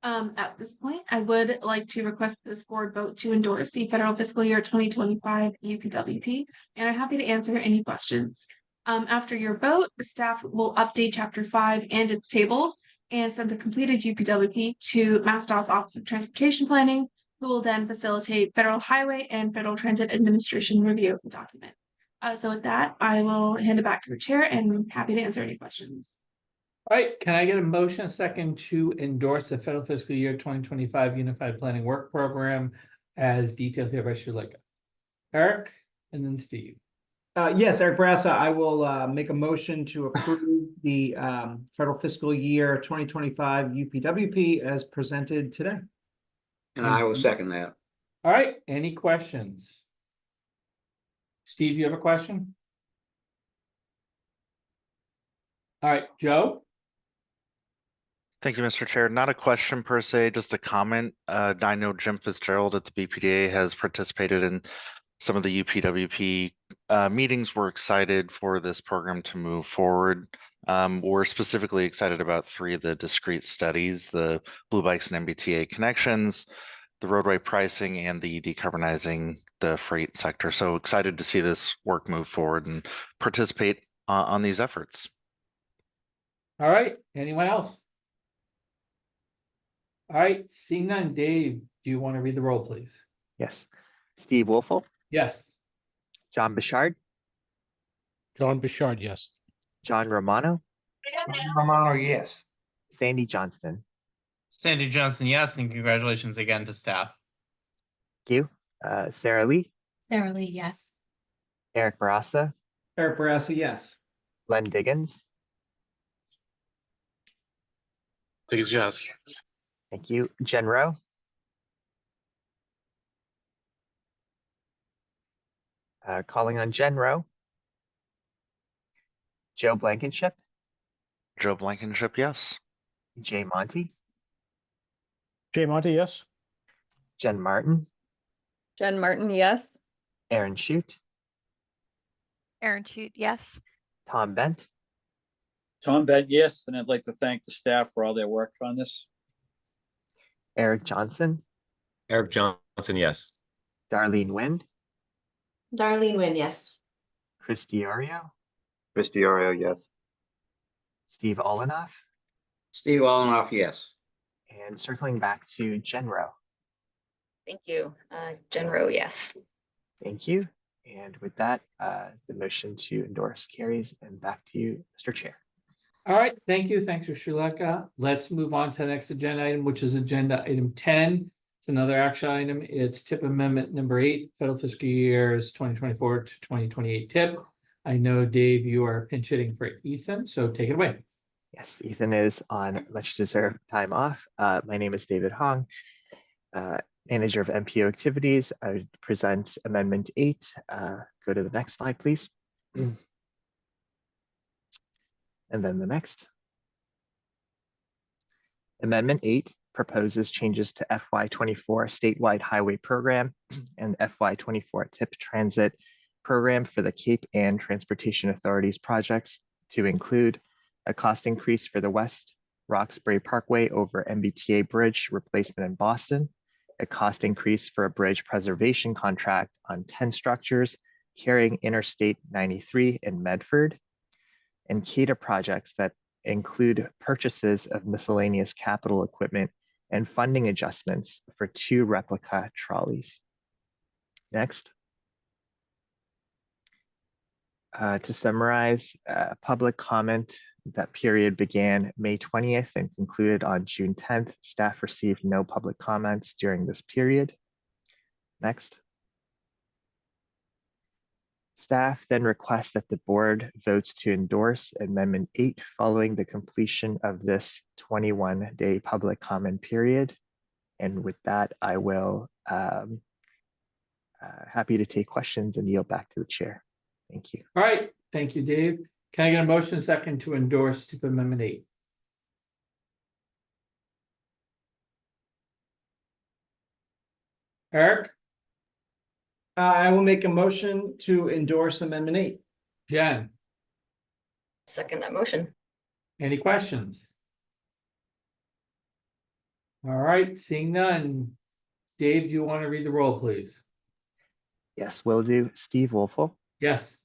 At this point, I would like to request this board vote to endorse the federal fiscal year 2025 UPWP, and I'm happy to answer any questions. After your vote, the staff will update Chapter 5 and its tables and send the completed UPWP to MassDOT's Office of Transportation Planning, who will then facilitate Federal Highway and Federal Transit Administration review of the document. So with that, I will hand it back to the chair and I'm happy to answer any questions. All right, can I get a motion second to endorse the federal fiscal year 2025 Unified Planning Work Program as detailed here by Shalika? Eric and then Steve. Yes, Eric Brassa, I will make a motion to approve the federal fiscal year 2025 UPWP as presented today. And I will second that. All right, any questions? Steve, you have a question? All right, Joe? Thank you, Mr. Chair. Not a question per se, just a comment. I know Jim Fitzgerald at the BPDA has participated in some of the UPWP meetings. We're excited for this program to move forward. We're specifically excited about 3 of the discrete studies, the Blue Bikes and MBTA connections, the roadway pricing, and the decarbonizing the freight sector. So excited to see this work move forward and participate on these efforts. All right, anyone else? All right, seeing none, Dave, do you want to read the roll, please? Yes. Steve Wolfel, Yes. John Bouchard, John Bouchard, yes. John Romano, Romano, yes. Sandy Johnston. Sandy Johnson, yes, and congratulations again to staff. Thank you. Sarah Lee, Sarah Lee, yes. Eric Barassa, Eric Brassa, yes. Len Diggins. Think it's yes. Thank you. Jen Rowe, Calling on Jen Rowe. Joe Blankenship, Joe Blankenship, yes. Jay Monty, Jay Monty, yes. Jen Martin, Jen Martin, yes. Aaron Shute, Aaron Shute, yes. Tom Bent, Tom Bent, yes, and I'd like to thank the staff for all their work on this. Eric Johnson, Eric Johnson, yes. Darlene Wind, Darlene Wynn, yes. Chris Diorio, Chris Diorio, yes. Steve Olenoff, Steve Olenoff, yes. and circling back to Jen Rowe. Thank you. Jen Rowe, yes. Thank you. And with that, the motion to endorse carries, and back to you, Mr. Chair. All right, thank you. Thanks for Shuleka. Let's move on to the next agenda item, which is agenda item 10. It's another action item. It's tip amendment number 8, federal fiscal years 2024 to 2028 tip. I know, Dave, you are pinch hitting for Ethan, so take it away. Yes, Ethan is on much deserved time off. My name is David Hong, manager of MPO activities. I would present amendment 8. Go to the next slide, please. And then the next. Amendment 8 proposes changes to FY24 statewide highway program and FY24 TIP transit program for the Cape Ann Transportation Authority's projects to include a cost increase for the West Roxbury Parkway over MBTA bridge replacement in Boston, a cost increase for a bridge preservation contract on 10 structures carrying Interstate 93 in Medford, and CADA projects that include purchases of miscellaneous capital equipment and funding adjustments for 2 replica trolleys. Next. To summarize, public comment, that period began May 20th and concluded on June 10th. Staff received no public comments during this period. Next. Staff then requests that the board votes to endorse Amendment 8 following the completion of this 21-day public comment period. And with that, I will happy to take questions and yield back to the chair. Thank you. All right, thank you, Dave. Can I get a motion second to endorse tip amendment 8? Eric, I will make a motion to endorse amendment 8. Jen, Second that motion. any questions? All right, seeing none. Dave, do you want to read the roll, please? Yes, will do. Steve Wolfel, Yes.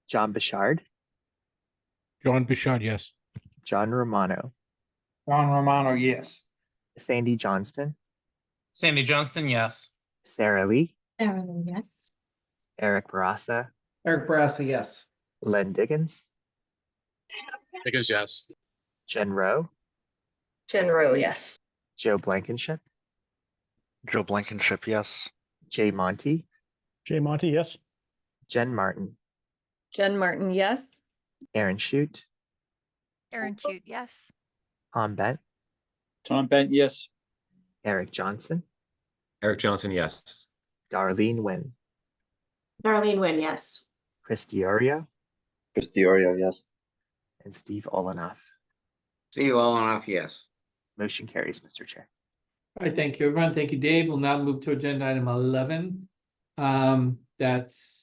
John Bichard, John Bichard, yes. John Romano, John Romano, yes. Sandy Johnston, Sandy Johnston, yes. Sarah Lee, Sarah Lee, yes. Eric Barassa, Eric Barassa, yes. Len Diggins, Because yes. Jen Rowe, Jen Rowe, yes. Joe Blankenship, Joe Blankenship, yes. Jay Monty, Jay Monty, yes. Jen Martin, Jen Martin, yes. Aaron Shute, Aaron Shute, yes. Tom Bent, Tom Bent, yes. Eric Johnson, Eric Johnson, yes. Darlene Wynn, Darlene Wynn, yes. Chris Diorio, Chris Diorio, yes. and Steve Olenoff. Steve Olenoff, yes. Motion carries, Mr. Chair. All right, thank you, everyone. Thank you, Dave. We'll now move to agenda item 11. That's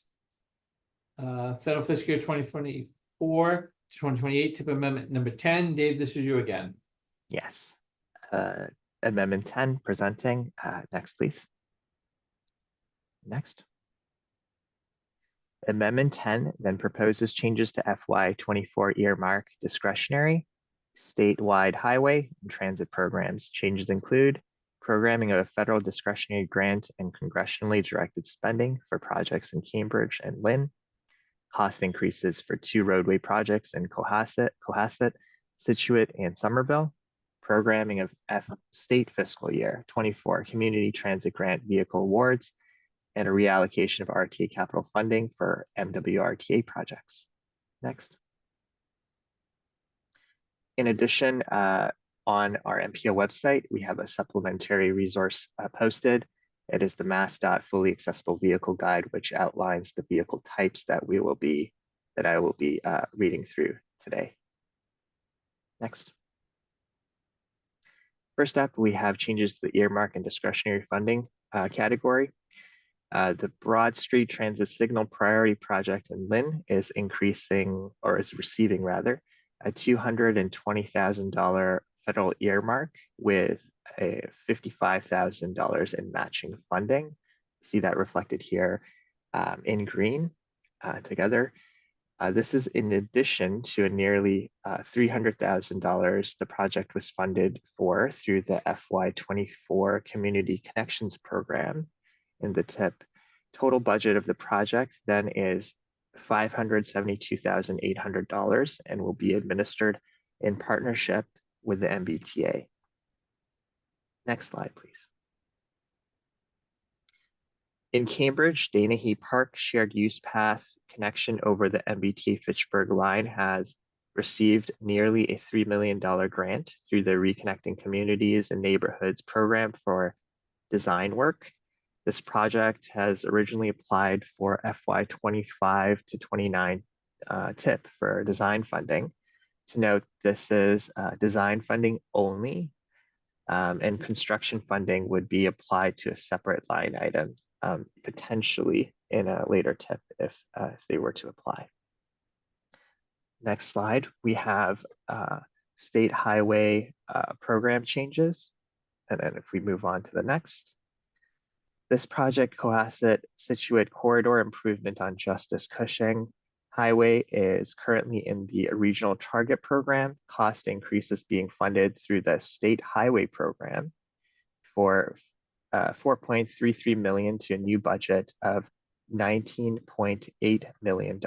federal fiscal year 2024 to 2028 tip amendment number 10. Dave, this is you again. Yes. Amendment 10 presenting. Next, please. Next. Amendment 10 then proposes changes to FY24 earmark discretionary statewide highway and transit programs. Changes include programming of a federal discretionary grant and congressionally directed spending for projects in Cambridge and Lynn, cost increases for 2 roadway projects in Cohasset, Situate, and Somerville, programming of state fiscal year 24 community transit grant vehicle awards, and a reallocation of RTA capital funding for MWRTA projects. Next. In addition, on our MPO website, we have a supplementary resource posted It is the MassDOT Fully Accessible Vehicle Guide, which outlines the vehicle types that I will be reading through today. Next. First up, we have changes to the earmark and discretionary funding category. The Broad Street Transit Signal Priority Project in Lynn is increasing, or is receiving rather, a $220,000 federal earmark with a $55,000 in matching funding. See that reflected here in green together. This is in addition to a nearly $300,000 the project was funded for through the FY24 Community Connections Program in the TIP. Total budget of the project then is $572,800 and will be administered in partnership with the MBTA. Next slide, please. In Cambridge, Danahy Park shared use path connection over the MBTA Fitchburg line has received nearly a $3 million grant through the Reconnecting Communities and Neighborhoods program for design work. This project has originally applied for FY25 to 29 TIP for design funding. To note, this is design funding only, and construction funding would be applied to a separate line item, potentially in a later TIP if they were to apply. Next slide, we have state highway program changes. And then if we move on to the next. This project, Cohasset Situate Corridor Improvement on Justice Cushing Highway, is currently in the regional target program. Cost increases being funded through the state highway program for $4.33 million to a new budget of $19.8 million.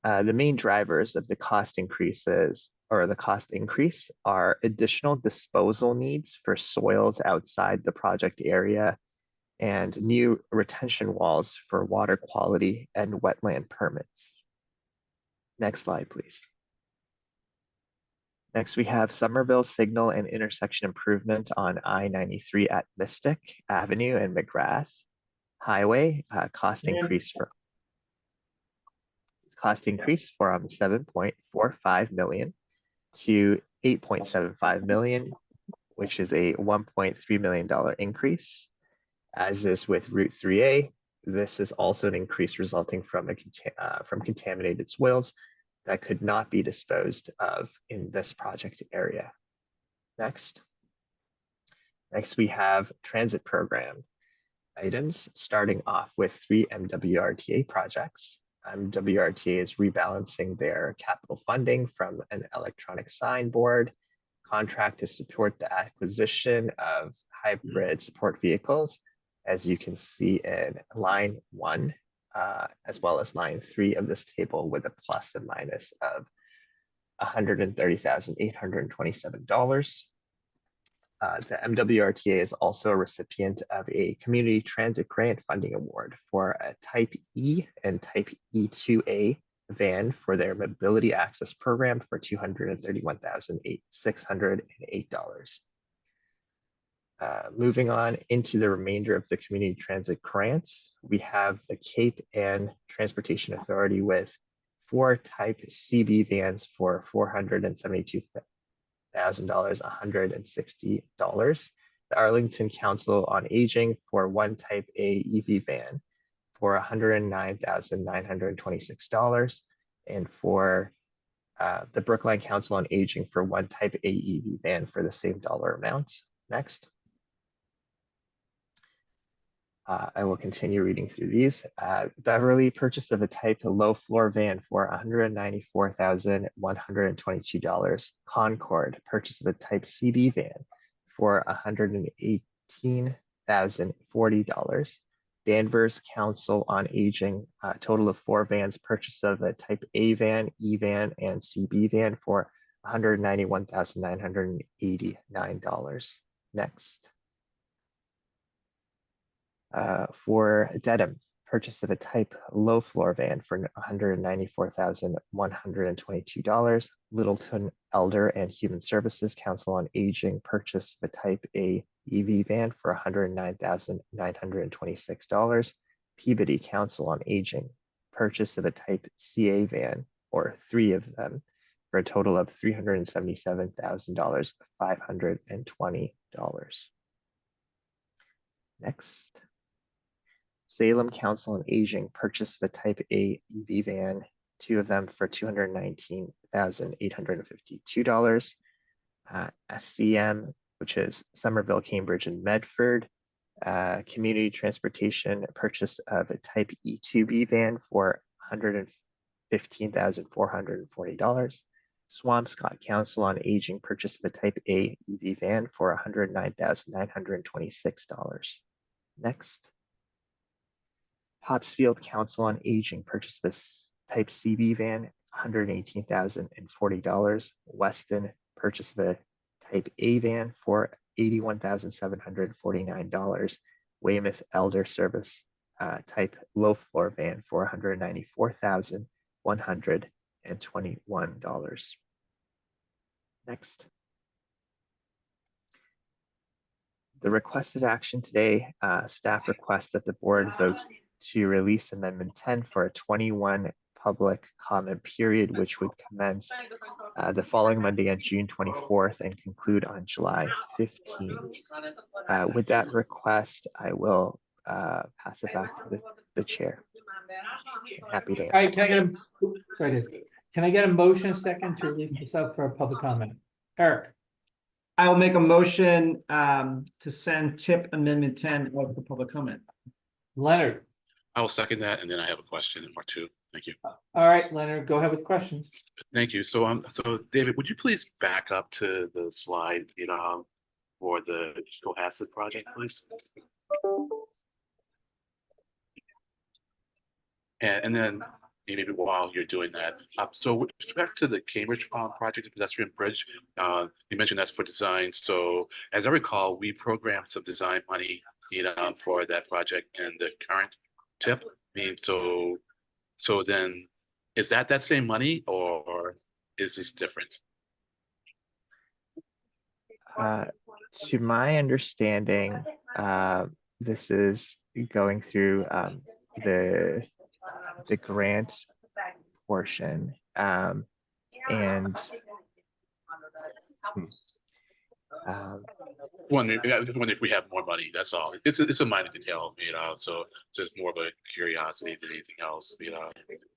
The main drivers of the cost increases or the cost increase are additional disposal needs for soils outside the project area and new retention walls for water quality and wetland permits. Next slide, please. Next, we have Somerville signal and intersection improvement on I-93 at Mystic Avenue and McGrath Highway. Cost increase for $7.45 million to $8.75 million, which is a $1.3 million increase. As is with Route 3A, this is also an increase resulting from contaminated soils that could not be disposed of in this project area. Next, we have transit program items, starting off with 3 MWRTA projects. MWRTA is rebalancing their capital funding from an electronic sign board contract to support the acquisition of hybrid support vehicles, as you can see in line 1, as well as line 3 of this table, with a plus and minus of $130,827. The MWRTA is also a recipient of a community transit grant funding award for a Type E and Type E2A van for their mobility access program for $231,608. Moving on into the remainder of the community transit grants, we have the Cape Ann Transportation Authority with 4 Type CB vans for $472,160. The Arlington Council on Aging for 1 Type A EV van for $109,926, and for the Brookline Council on Aging for 1 Type A EV van for the same dollar amount. Next. I will continue reading through these. Beverly, purchase of a Type low floor van for $194,122. Concord, purchase of a Type CB van for $118,040. Danvers Council on Aging, total of 4 vans, purchase of a Type A van, E van, and CB van for $191,989. Next. For Dedham, purchase of a Type low floor van for $194,122. Littleton Elder and Human Services Council on Aging purchase of a Type A EV van for $109,926. Peabody Council on Aging purchase of a Type CA van, or 3 of them, for a total of $377,520. Next. Salem Council on Aging purchase of a Type A EV van, 2 of them for $219,852. SCM, which is Somerville, Cambridge, and Medford, Community Transportation purchase of a Type E2B van for $115,440. Swampscott Council on Aging purchase of a Type A EV van for $109,926. Next. Topsfield Council on Aging purchase of a Type CB van, $118,040. Weston purchase of a Type A van for $81,749. Weymouth Elder Service Type Low Floor van for $194,121. Next. The requested action today, staff requests that the board votes to release Amendment 10 for a 21 public comment period, which would commence the following Monday on June 24th and conclude on July 15th. With that request, I will pass it back to the chair. Happy to answer. All right, can I get a motion second to release this up for a public comment? Eric, I will make a motion to send tip amendment 10 out for public comment. Leonard. I will second that, and then I have a question or two. Thank you. All right, Leonard, go ahead with questions. Thank you. So David, would you please back up to the slide, for the Cohasset project, please? And then maybe while you're doing that, so with respect to the Cambridge project, the pedestrian bridge, you mentioned that's for design. So as I recall, we programmed some design money, for that project in the current tip. I mean, so then is that same money, or is this different? To my understanding, this is going through the grant portion, and I just wonder if we have more money. That's all. It's a minor detail, so it's just more of a curiosity than anything else.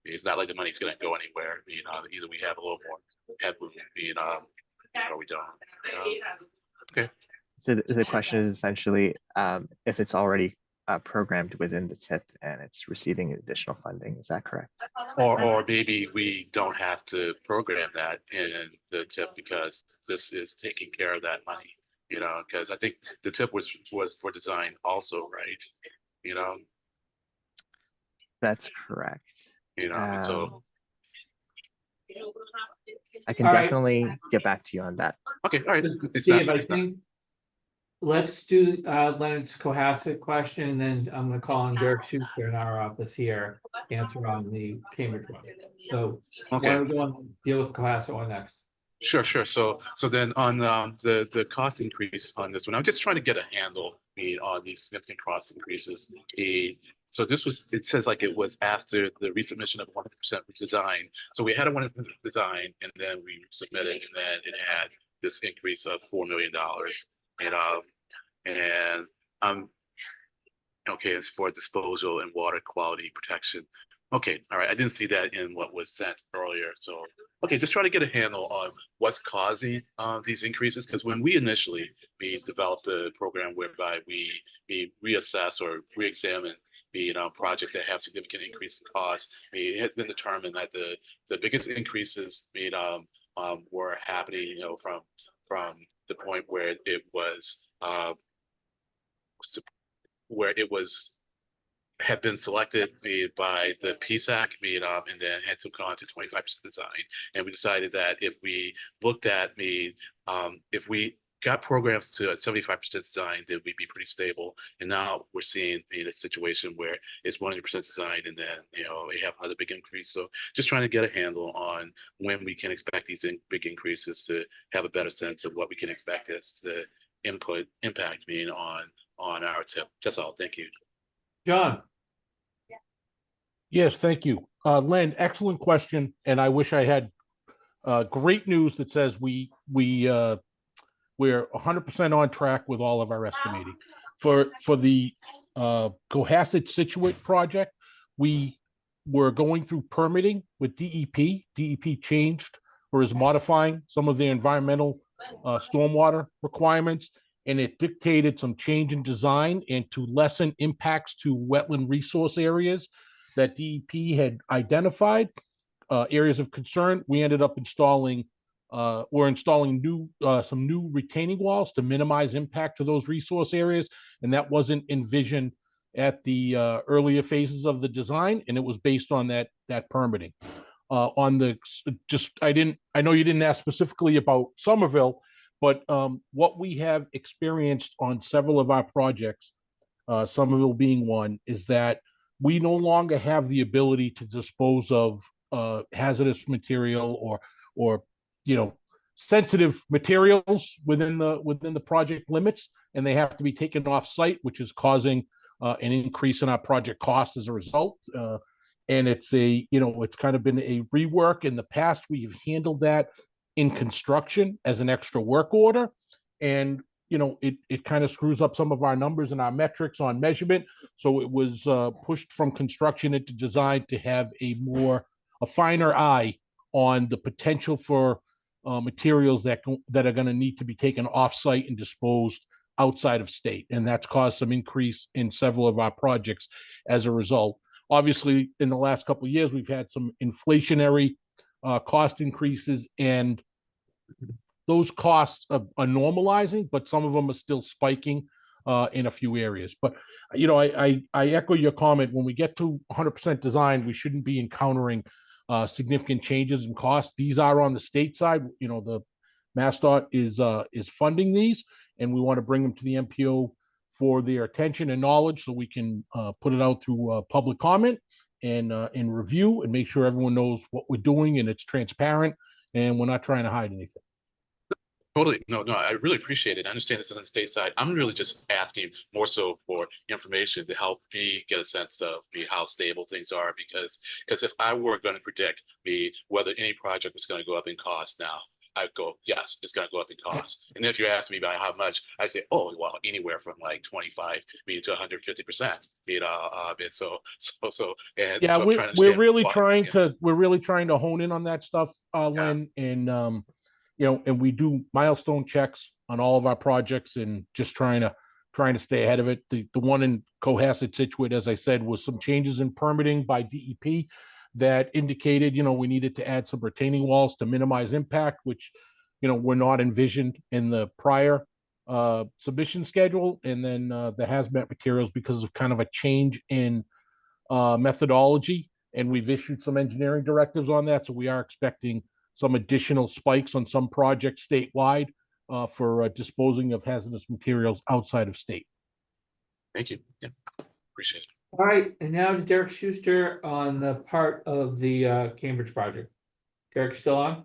It's not like the money's going to go anywhere. Either we have a little more headroom, or we don't. Okay. So the question is essentially if it's already programmed within the tip and it's receiving additional funding. Is that correct? Or maybe we don't have to program that in the tip because this is taking care of that money. Because I think the tip was for design also, right? That's correct. So I can All right. definitely get back to you on that. Okay, all right. Steve, I think let's do Leonard's Cohasset question, and then I'm going to call on Derek Schuster in our office here to answer on the Cambridge one. So why don't we go and deal with Cohasset one next? Sure. So then on the cost increase on this one, I'm just trying to get a handle on these significant cost increases. So it says like it was after the resubmission of 100% redesign. So we had a 100% design, and then we submitted, and then it had this increase of $4 million. Okay, it's for disposal and water quality protection. Okay, all right. I didn't see that in what was sent earlier. So, okay, just try to get a handle on what's causing these increases. Because when we initially developed a program whereby we reassess or re-examine projects that have significant increase in cost, it had been determined that the biggest increases were happening, from the point where it was had been selected by the PSAC, and then had to go on to 25% design. And we decided that if we looked at if we got programs to 75% design that would be pretty stable. And now we're seeing in a situation where it's 100% design and then, we have another big increase. So just trying to get a handle on when we can expect these big increases to have a better sense of what we can expect as the impact being on our tip. That's all. Thank you. John? Yes, thank you. Len, excellent question. And I wish I had great news that says we're 100% on track with all of our estimating. For the Cohasset Situate project, we were going through permitting with DEP. DEP changed or is modifying some of the environmental stormwater requirements, and it dictated some change in design and to lessen impacts to wetland resource areas that DEP had identified. Areas of concern, we ended up installing some new retaining walls to minimize impact to those resource areas, and that wasn't envisioned at the earlier phases of the design, and it was based on that permitting. I know you didn't ask specifically about Somerville, but what we have experienced on several of our projects, Somerville being one, is that we no longer have the ability to dispose of hazardous material or sensitive materials within the project limits, and they have to be taken off site, which is causing an increase in our project costs as a result. And it's kind of been a rework. In the past, we've handled that in construction as an extra work order, and it kind of screws up some of our numbers and our metrics on measurement. So it was pushed from construction into design to have a finer eye on the potential for materials that are going to need to be taken off-site and disposed outside of state, and that's caused some increase in several of our projects as a result. Obviously, in the last couple of years, we've had some inflationary cost increases, and those costs are normalizing, but some of them are still spiking in a few areas. But I echo your comment. When we get to 100% design, we shouldn't be encountering significant changes in costs. These are on the state side. The MassDOT is funding these, and we want to bring them to the MPO for their attention and knowledge, so we can put it out through public comment and review and make sure everyone knows what we're doing and it's transparent and we're not trying to hide anything. Totally. No, I really appreciate it. I understand this is on the state side. I'm really just asking more so for information to help me get a sense of how stable things are, because if I were going to predict whether any project was going to go up in cost now, I'd go, yes, it's going to go up in cost. And then if you ask me about how much, I say, oh, well, anywhere from like 25 to 150%. We're really trying to hone in on that stuff, Len, and and we do milestone checks on all of our projects and just trying to stay ahead of it. The one in Cohasset Situate, as I said, was some changes in permitting by DEP that indicated, we needed to add some retaining walls to minimize impact, which, were not envisioned in the prior submission schedule. And then the hazmat materials, because of kind of a change in methodology, and we've issued some engineering directives on that. So we are expecting some additional spikes on some projects statewide for disposing of hazardous materials outside of state. Thank you. Yeah, appreciate it. All right, and now to Derek Schuster on the part of the Cambridge project. Derek, still on?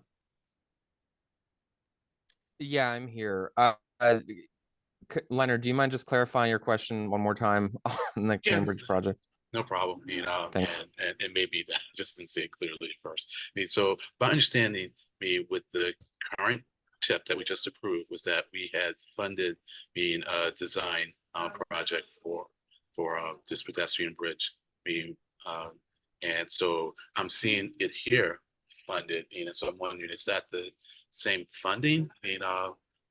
Yeah, I'm here. Leonard, do you mind just clarifying your question one more time on the Cambridge project? No problem. Thanks. And maybe that just didn't say it clearly at first. So by understanding with the current tip that we just approved was that we had funded a design project for this pedestrian bridge and so I'm seeing it here funded, so I'm wondering, is that the same funding,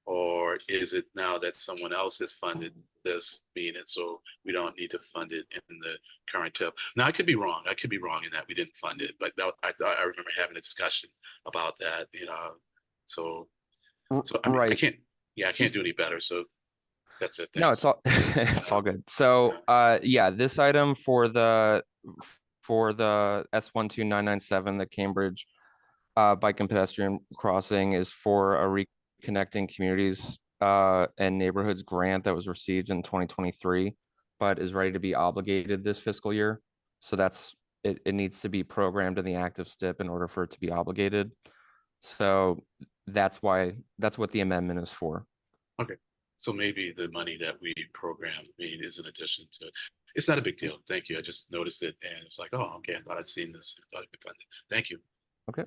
or is it now that someone else has funded this so we don't need to fund it in the current tip? Now, I could be wrong in that we didn't fund it, but I remember having a discussion about that, right. I can't do any better, so that's it. Thanks. No, it's all good. So this item for the S12997, the Cambridge bike and pedestrian crossing, is for a Reconnecting Communities and Neighborhoods grant that was received in 2023, but is ready to be obligated this fiscal year. So that's it. It needs to be programmed in the active STIP in order for it to be obligated. So that's what the amendment is for. Okay, so maybe the money that we program, is in addition to, it's not a big deal. Thank you. I just noticed it and it's like, oh, okay, I thought I'd seen this. I thought it'd be fun. Thank you. Okay.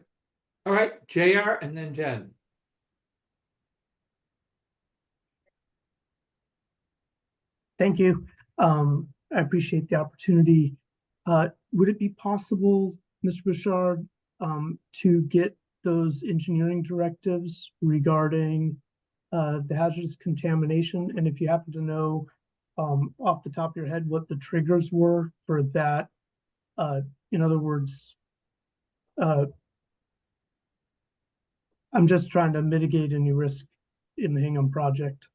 All right, JR and then Jen. Thank you. I appreciate the opportunity. Would it be possible, Mr. Bouchard, to get those engineering directives regarding the hazardous contamination? And if you happen to know off the top of your head what the triggers were for that, in other words, I'm just trying to mitigate any risk in the Hingham project.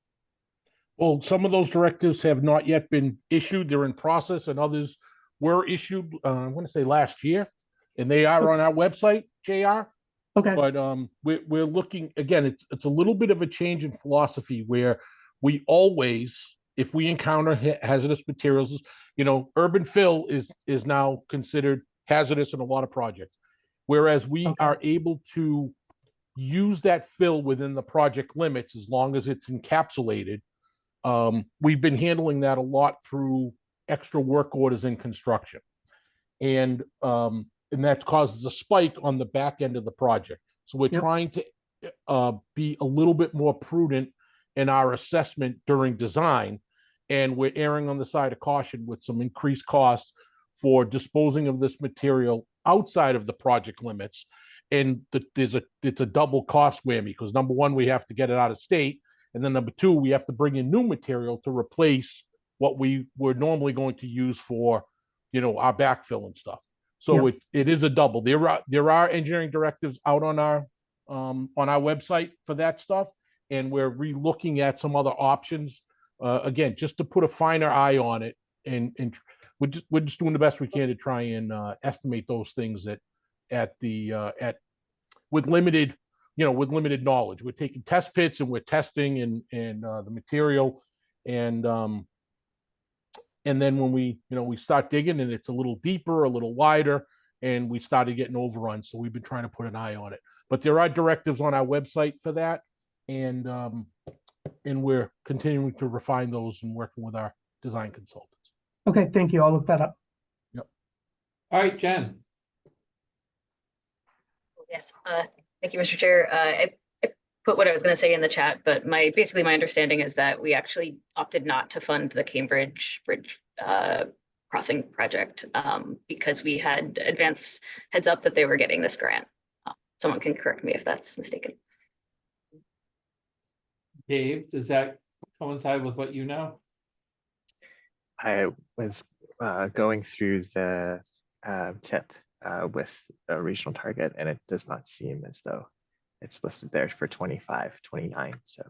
Well, some of those directives have not yet been issued. They're in process, and others were issued, I want to say last year, and they are on our website, JR. Okay. But we're looking, again, it's a little bit of a change in philosophy where we always, if we encounter hazardous materials, urban fill is now considered hazardous in a lot of projects. Whereas we are able to use that fill within the project limits as long as it's encapsulated. We've been handling that a lot through extra work orders in construction. And that causes a spike on the back end of the project. So we're trying to be a little bit more prudent in our assessment during design. And we're erring on the side of caution with some increased costs for disposing of this material outside of the project limits. And it's a double cost whammy, because number one, we have to get it out of state. And then number two, we have to bring in new material to replace what we were normally going to use for, our backfill and stuff. So it is a double. There are engineering directives out on our website for that stuff, and we're re-looking at some other options. Again, just to put a finer eye on it, and we're just doing the best we can to try and estimate those things with limited knowledge. We're taking test pits and we're testing and the material, and then when we start digging and it's a little deeper, a little wider, and we started getting overruns. So we've been trying to put an eye on it. But there are directives on our website for that, and we're continuing to refine those and working with our design consultants. Okay, thank you. I'll look that up. Yep. All right, Jen. Yes, thank you, Mr. Chair. I put what I was going to say in the chat, but basically my understanding is that we actually opted not to fund the Cambridge Bridge crossing project because we had advance heads up that they were getting this grant. Someone can correct me if that's mistaken. Dave, does that coincide with what you know? I was going through the tip with a regional target, and it does not seem as though it's listed there for 25, 29. So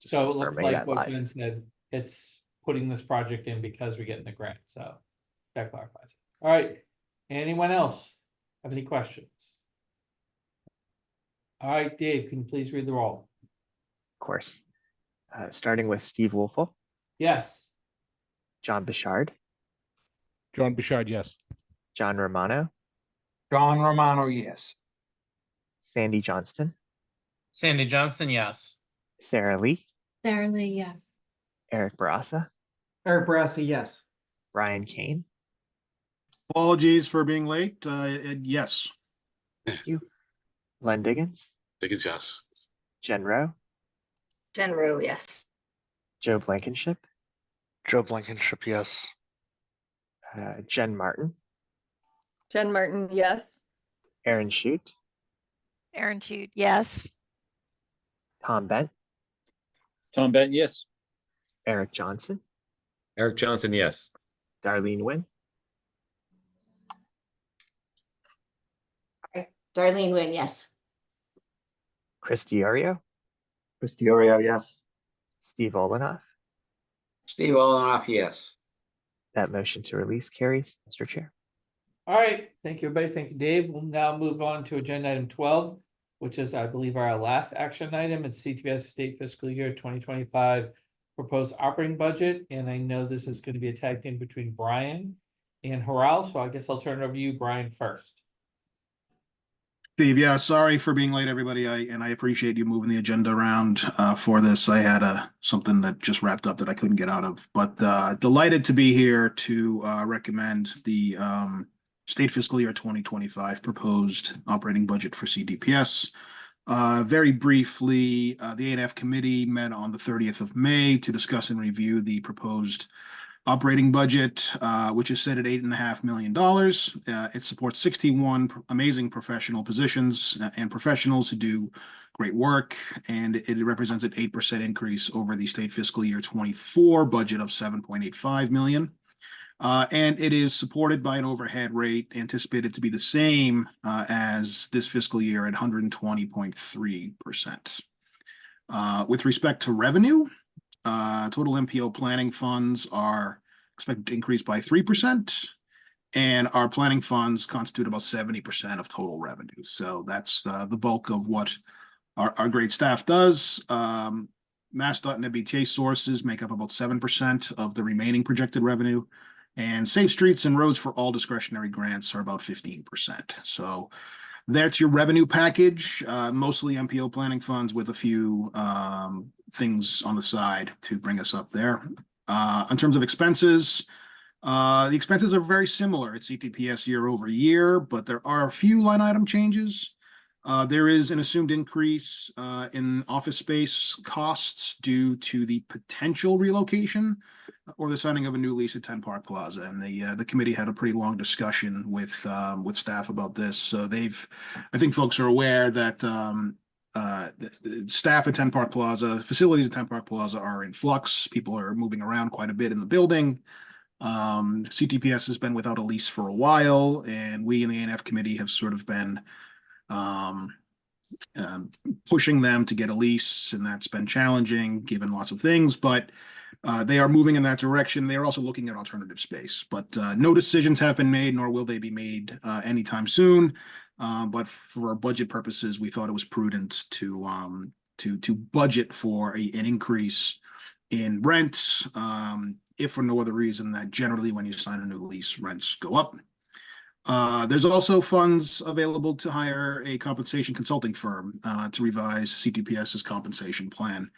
just So it looked confirming like that what live. Jen said, it's putting this project in because we're getting the grant. So that clarifies it. All right. Anyone else have any questions? All right, Dave, can you please read the roll? Of course. Starting with Steve Wolfel, Yes. John Bouchard, John Bouchard, yes. John Romano, John Romano, yes. Sandy Johnston, Sandy Johnston, yes. Sarah Lee, Sarah Lee, yes. Eric Barassa, Eric Barassa, yes. Brian Kane. Apologies for being late. Yes. Thank you. Len Diggins, Diggins, yes. Jen Rowe, Jen Rowe, yes. Joe Blankenship, Joe Blankenship, yes. Jen Martin, Jen Martin, yes. Aaron Shute, Aaron Jude, yes. Tom Bent, Tom Benton, yes. Eric Johnson, Eric Johnson, yes. Darlene Wynn, Darlene Wynn, yes. Chris Diorio, Chris Diorio, yes. Steve Olenoff. Steve Olenoff, yes. That motion to release carries, Mr. Chair. All right. Thank you, everybody. Thank you, Dave. We'll now move on to agenda item 12. which is, I believe, our last action item. It's CTPS State Fiscal Year 2025 proposed operating budget. And I know this is going to be a tag team between Brian and Haral. So I guess I'll turn it over to you, Brian, first. Steve, yeah, sorry for being late, everybody. I appreciate you moving the agenda around for this. I had something that just wrapped up that I couldn't get out of, but delighted to be here to recommend the state fiscal year 2025 proposed operating budget for CDPS. Very briefly, the A&F committee met on the 30th of May to discuss and review the proposed operating budget, which is set at $8.5 million. It supports 61 amazing professional positions and professionals who do great work, and it represents an 8% increase over the state fiscal year 24 budget of $7.85 million. And it is supported by an overhead rate anticipated to be the same as this fiscal year at 120.3%. With respect to revenue, total MPO planning funds are expected to increase by 3%, and our planning funds constitute about 70% of total revenue. So that's the bulk of what our great staff does. MassDOT and MBTA sources make up about 7% of the remaining projected revenue, and Safe Streets and Roads for All discretionary grants are about 15%. So that's your revenue package, mostly MPO planning funds with a few things on the side to bring us up there. In terms of expenses, the expenses are very similar at CTPS year over year, but there are a few line item changes. There is an assumed increase in office space costs due to the potential relocation or the signing of a new lease at 10 Park Plaza, and the committee had a pretty long discussion with staff about this. So I think folks are aware that staff at 10 Park Plaza, facilities at 10 Park Plaza are in flux. People are moving around quite a bit in the building. CTPS has been without a lease for a while, and we in the A&F committee have sort of been pushing them to get a lease, and that's been challenging given lots of things, but they are moving in that direction. They are also looking at alternative space, but no decisions have been made, nor will they be made anytime soon. But for our budget purposes, we thought it was prudent to budget for an increase in rent, if for no other reason that generally when you sign a new lease, rents go up. There's also funds available to hire a compensation consulting firm to revise CTPS's compensation plan,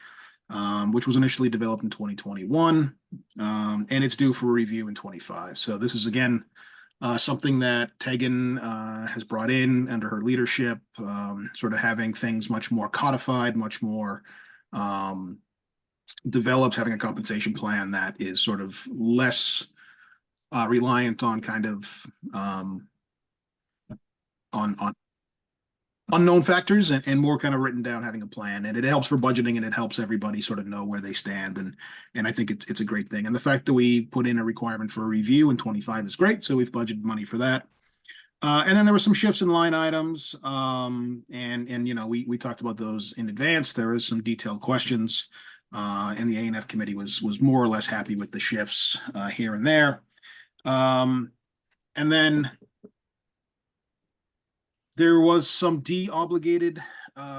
which was initially developed in 2021, and it's due for review in 25. So this is, again, something that Tegan has brought in under her leadership, sort of having things much more codified, much more developed, having a compensation plan that is sort of less reliant on kind of on unknown factors and more kind of written down, having a plan, and it helps for budgeting and it helps everybody sort of know where they stand, and I think it's a great thing. And the fact that we put in a requirement for a review in 25 is great, so we've budgeted money for that. And then there were some shifts in line items, and you know, we talked about those in advance. There is some detailed questions, and the A&F committee was more or less happy with the shifts here and there. And then there was some de-obligated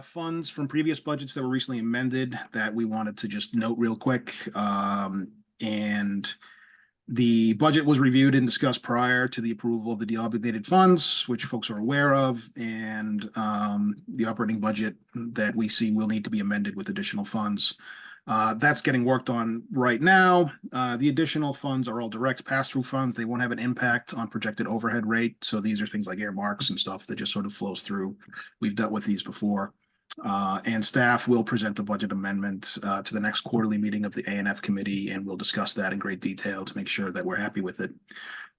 funds from previous budgets that were recently amended that we wanted to just note real quick. And the budget was reviewed and discussed prior to the approval of the de-obligated funds, which folks are aware of, and the operating budget that we see will need to be amended with additional funds. That's getting worked on right now. The additional funds are all direct pass-through funds. They won't have an impact on projected overhead rate. So these are things like earmarks and stuff that just sort of flows through. We've dealt with these before. And staff will present the budget amendment to the next quarterly meeting of the A&F committee, and we'll discuss that in great detail to make sure that we're happy with it.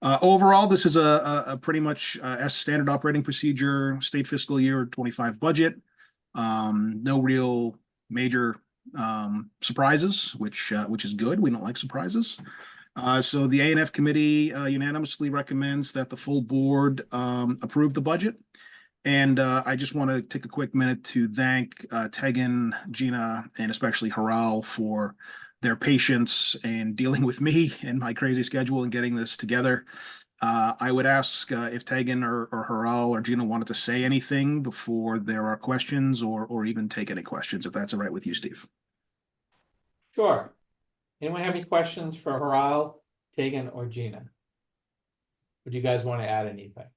Overall, this is a pretty much as standard operating procedure, state fiscal year 25 budget. No real major surprises, which is good. We don't like surprises. So the A&F committee unanimously recommends that the full board approve the budget. And I just want to take a quick minute to thank Tegan, Gina, and especially Haral for their patience in dealing with me and my crazy schedule and getting this together. I would ask if Tegan or Haral or Gina wanted to say anything before there are questions or even take any questions, if that's all right with you, Steve. Sure. Anyone have any questions for Haral, Tegan, or Gina? Would you guys want to add anything?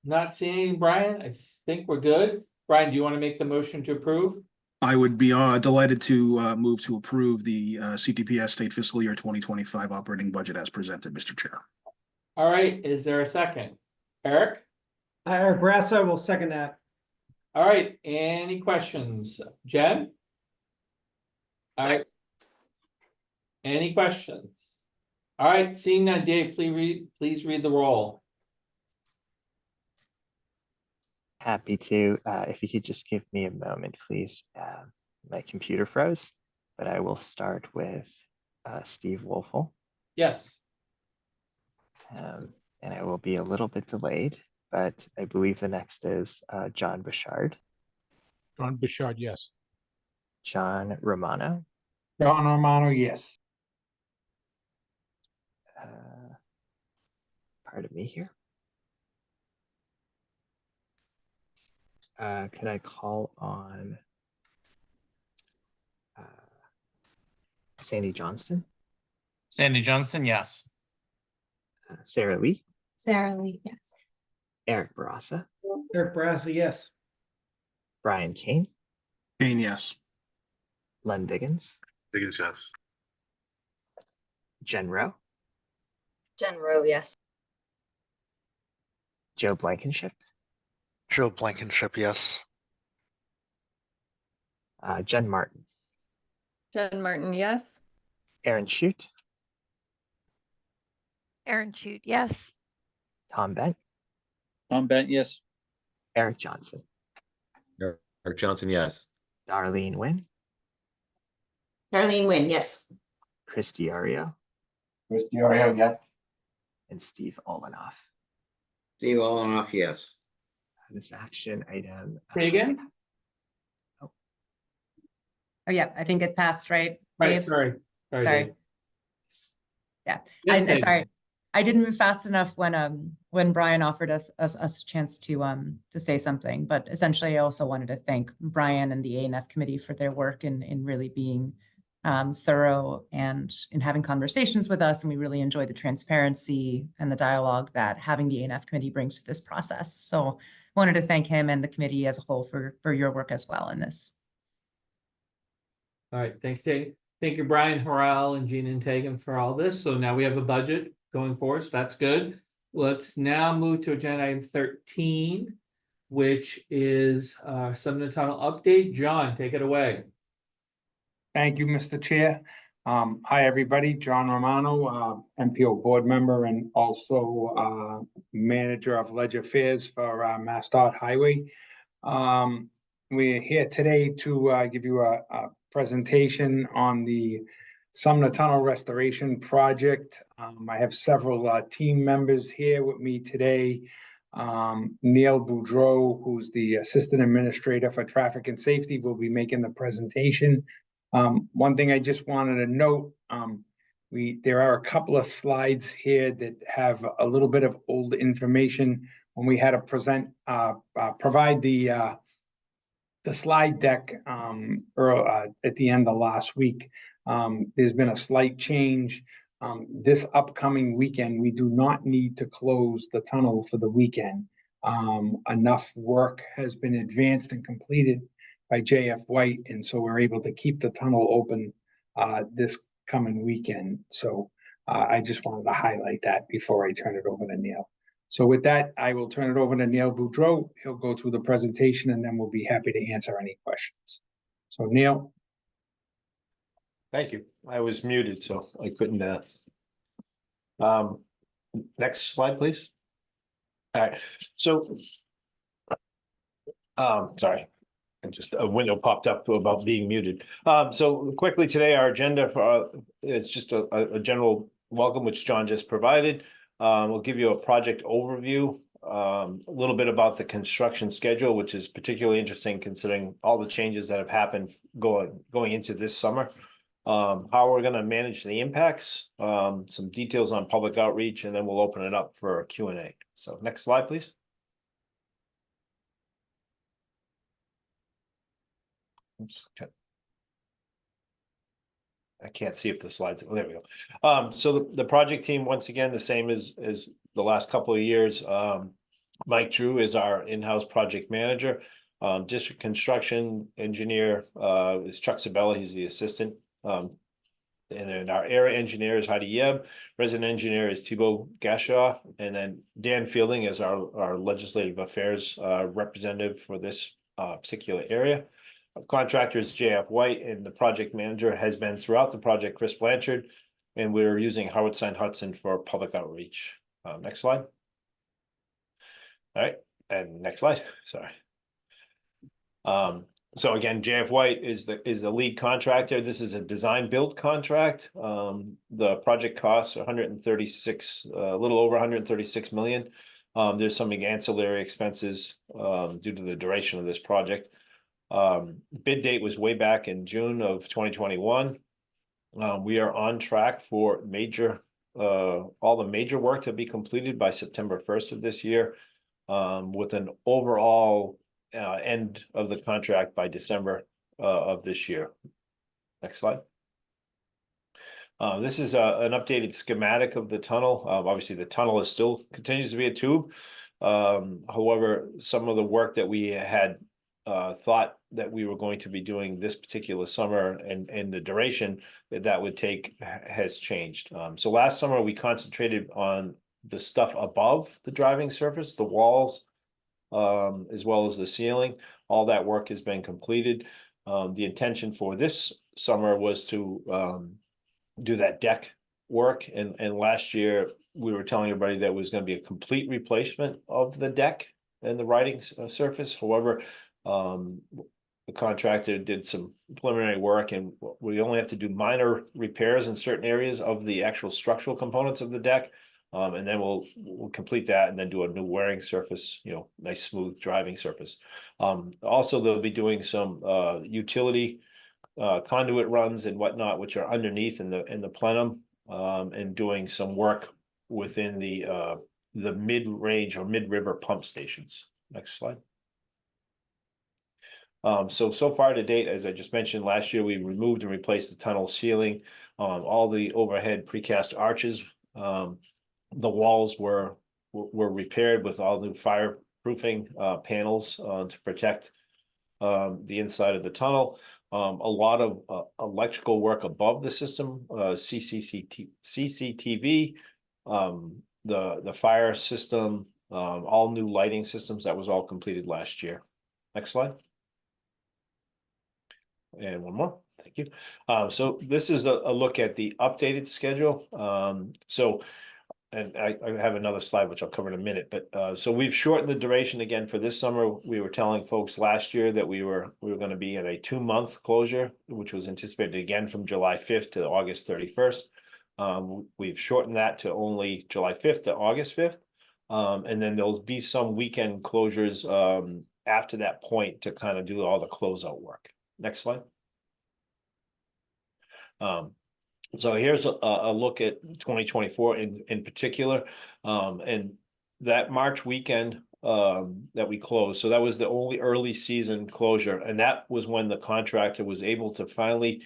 Not seeing Brian, I think we're good. Brian, do you want to make the motion to approve? I would be delighted to move to approve the CTPS State Fiscal Year 2025 operating budget as presented, Mr. Chair. All right, is there a second? Eric? Eric Brassa will second that. All right, any questions? Jen? All right. Any questions? All right, seeing that, Dave, please read the roll. Happy to. If you could just give me a moment, please. My computer froze, but I will start with Steve Wolfel. Yes. And I will be a little bit delayed, but I believe the next is John Bouchard. John Bouchard, yes. John Romano. John Romano, yes. Pardon me here. Could I call on Sandy Johnston? Sandy Johnston, yes. Sarah Lee? Sarah Lee, yes. Eric Barassa? Eric Brassa, yes. Brian Kane? Kane, yes. Len Diggins? Diggins, yes. Jen Rowe? Jen Rowe, yes. Joe Blankenship? Joe Blankenship, yes. Jen Martin? Jen Martin, yes. Aaron Shute? Aaron Shute, yes. Tom Bent? Tom Bent, yes. Eric Johnson? Eric Johnson, yes. Darlene Nguyen? Darlene Nguyen, yes. Christy Ario? Christy Ario, yes. And Steve Olenoff. Steve Olenoff, yes. This action item. Tegan? Oh, yeah, I think it passed, right? Right, Dave? sorry. Sorry. Dave. Yeah, Yes, I Tegan. sorry. I didn't move fast enough when Brian offered us a chance to say something, but essentially I also wanted to thank Brian and the A&F committee for their work in really being thorough and in having conversations with us. And we really enjoy the transparency and the dialogue that having the A&F committee brings to this process. So I wanted to thank him and the committee as a whole for your work as well in this. All right, thank you, Brian, Haral, and Gina and Tegan for all this. So now we have a budget going forward, so that's good. Let's now move to agenda item 13, which is Sumner Tunnel update. John, take it away. Thank you, Mr. Chair. Hi, everybody. John Romano, MPO board member and also manager of Ledger Affairs for MassDOT Highway. We're here today to give you a presentation on the Sumner Tunnel Restoration Project. I have several team members here with me today. Neil Boudreau, who's the Assistant Administrator for Traffic and Safety, will be making the presentation. One thing I just wanted to note, there are a couple of slides here that have a little bit of old information when we had to provide the slide deck at the end of last week. There's been a slight change. This upcoming weekend, we do not need to close the tunnel for the weekend. Enough work has been advanced and completed by JF White, and so we're able to keep the tunnel open this coming weekend. So I just wanted to highlight that before I turn it over to Neil. So with that, I will turn it over to Neil Boudreau. He'll go through the presentation and then we'll be happy to answer any questions. So Neil. Thank you. I was muted, so I couldn't. Next slide, please. All right. So, sorry, just a window popped up about being muted. So quickly today, our agenda for is just a general welcome, which John just provided. We'll give you a project overview, a little bit about the construction schedule, which is particularly interesting considering all the changes that have happened going into this summer. how we're gonna manage the impacts, some details on public outreach, and then we'll open it up for Q&A. So next slide, please. Oops, okay. I can't see if the slides, oh, there we go. So the project team, once again, the same as the last couple of years. Mike Drew is our in-house project manager. District construction engineer is Chuck Sabella, he's the assistant. And then our area engineer is Heidi Yeb, resident engineer is Thibaut Gashaw, and then Dan Fielding is our legislative affairs representative for this particular area. Contractor is JF White, and the project manager has been throughout the project, Chris Blanchard, and we're using Howard Stein Hudson for public outreach. Next slide. All right, and next slide, sorry. So again, JF White is the lead contractor. This is a design build contract. The project costs 136, a little over 136 million. There's some ancillary expenses due to the duration of this project. Bid date was way back in June of 2021. We are on track for all the major work to be completed by September 1st of this year, with an overall end of the contract by December of this year. Next slide. This is an updated schematic of the tunnel. Obviously, the tunnel continues to be a tube. However, some of the work that we had thought that we were going to be doing this particular summer and the duration that would take has changed. So last summer we concentrated on the stuff above the driving surface, the walls, as well as the ceiling. All that work has been completed. The intention for this summer was to do that deck work, and last year we were telling everybody that it was going to be a complete replacement of the deck and the riding surface. However, the contractor did some preliminary work, and we only have to do minor repairs in certain areas of the actual structural components of the deck. And then we'll complete that and then do a new wearing surface, nice smooth driving surface. Also, they'll be doing some utility conduit runs and whatnot, which are underneath in the plenum, and doing some work within the mid-range or mid-river pump stations. Next slide. So far to date, as I just mentioned, last year we removed and replaced the tunnel ceiling, all the overhead precast arches. The walls were repaired with all new fireproofing panels to protect the inside of the tunnel. A lot of electrical work above the system, CCTV, the fire system, all new lighting systems. That was all completed last year. Next slide. And one more, thank you. So this is a look at the updated schedule. And I have another slide, which I'll cover in a minute, but so we've shortened the duration again for this summer. We were telling folks last year that we were going to be at a 2-month closure, which was anticipated again from July 5th to August 31st. We've shortened that to only July 5th to August 5th. And then there'll be some weekend closures after that point to kind of do all the closeout work. Next slide. So here's a look at 2024 in particular, and that March weekend that we closed. So that was the only early season closure, and that was when the contractor was able to finally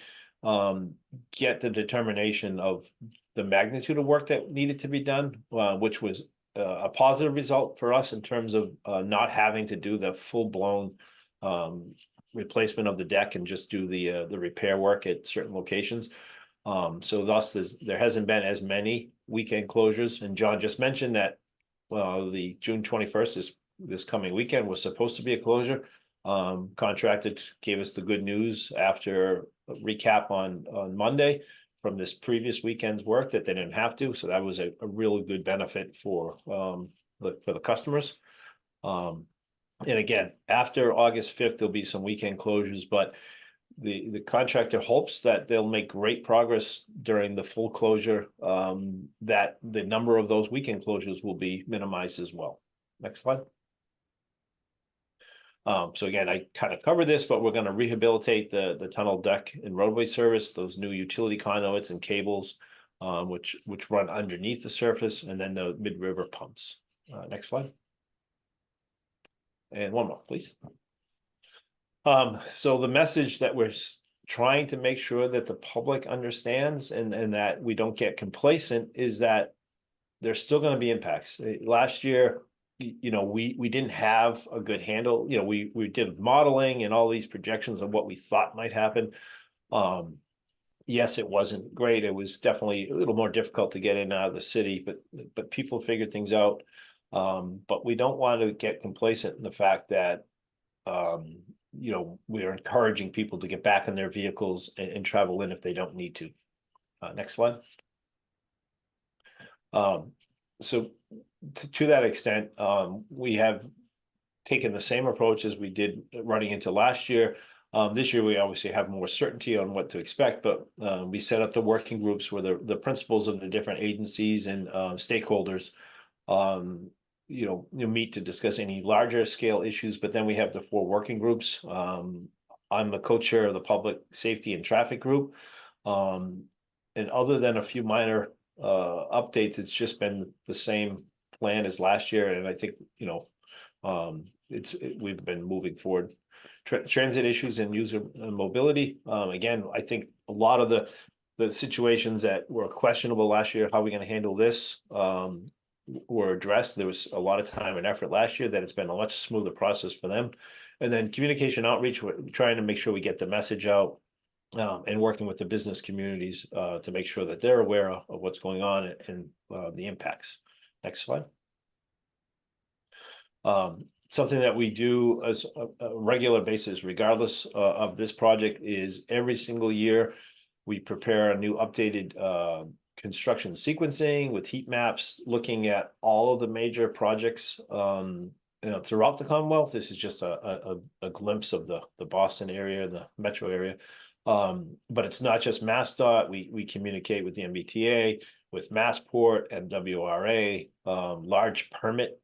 get the determination of the magnitude of work that needed to be done, which was a positive result for us in terms of not having to do the full-blown replacement of the deck and just do the repair work at certain locations. So thus there hasn't been as many weekend closures, and John just mentioned that the June 21st this coming weekend was supposed to be a closure. Contractor gave us the good news after a recap on Monday from this previous weekend's work that they didn't have to, so that was a really good benefit for the customers. And again, after August 5th, there'll be some weekend closures, but the contractor hopes that they'll make great progress during the full closure, that the number of those weekend closures will be minimized as well. Next slide. So again, I kind of covered this, but we're going to rehabilitate the tunnel deck and roadway service, those new utility conduits and cables, which run underneath the surface, and then the mid-river pumps. Next slide. And one more, please. So the message that we're trying to make sure that the public understands and that we don't get complacent is that there's still going to be impacts. Last year, we didn't have a good handle. We did modeling and all these projections of what we thought might happen. Yes, it wasn't great. It was definitely a little more difficult to get in and out of the city, but people figured things out. But we don't want to get complacent in the fact that we're encouraging people to get back in their vehicles and travel in if they don't need to. Next slide. So to that extent, we have taken the same approach as we did running into last year. This year, we obviously have more certainty on what to expect, but we set up the working groups where the principals of the different agencies and stakeholders you meet to discuss any larger scale issues, but then we have the 4 working groups. I'm the co-chair of the public safety and traffic group. And other than a few minor updates, it's just been the same plan as last year. And I think, we've been moving forward. Transit issues and user mobility. Again, I think a lot of the situations that were questionable last year, how are we going to handle this? Were addressed. There was a lot of time and effort last year that it's been a much smoother process for them. And then communication outreach, we're trying to make sure we get the message out and working with the business communities to make sure that they're aware of what's going on and the impacts. Next slide. Something that we do as a regular basis, regardless of this project, is every single year we prepare a new updated construction sequencing with heat maps, looking at all of the major projects throughout the Commonwealth. This is just a glimpse of the Boston area and the metro area. But it's not just MassDOT. We communicate with the MBTA, with Massport, MWRA, large permit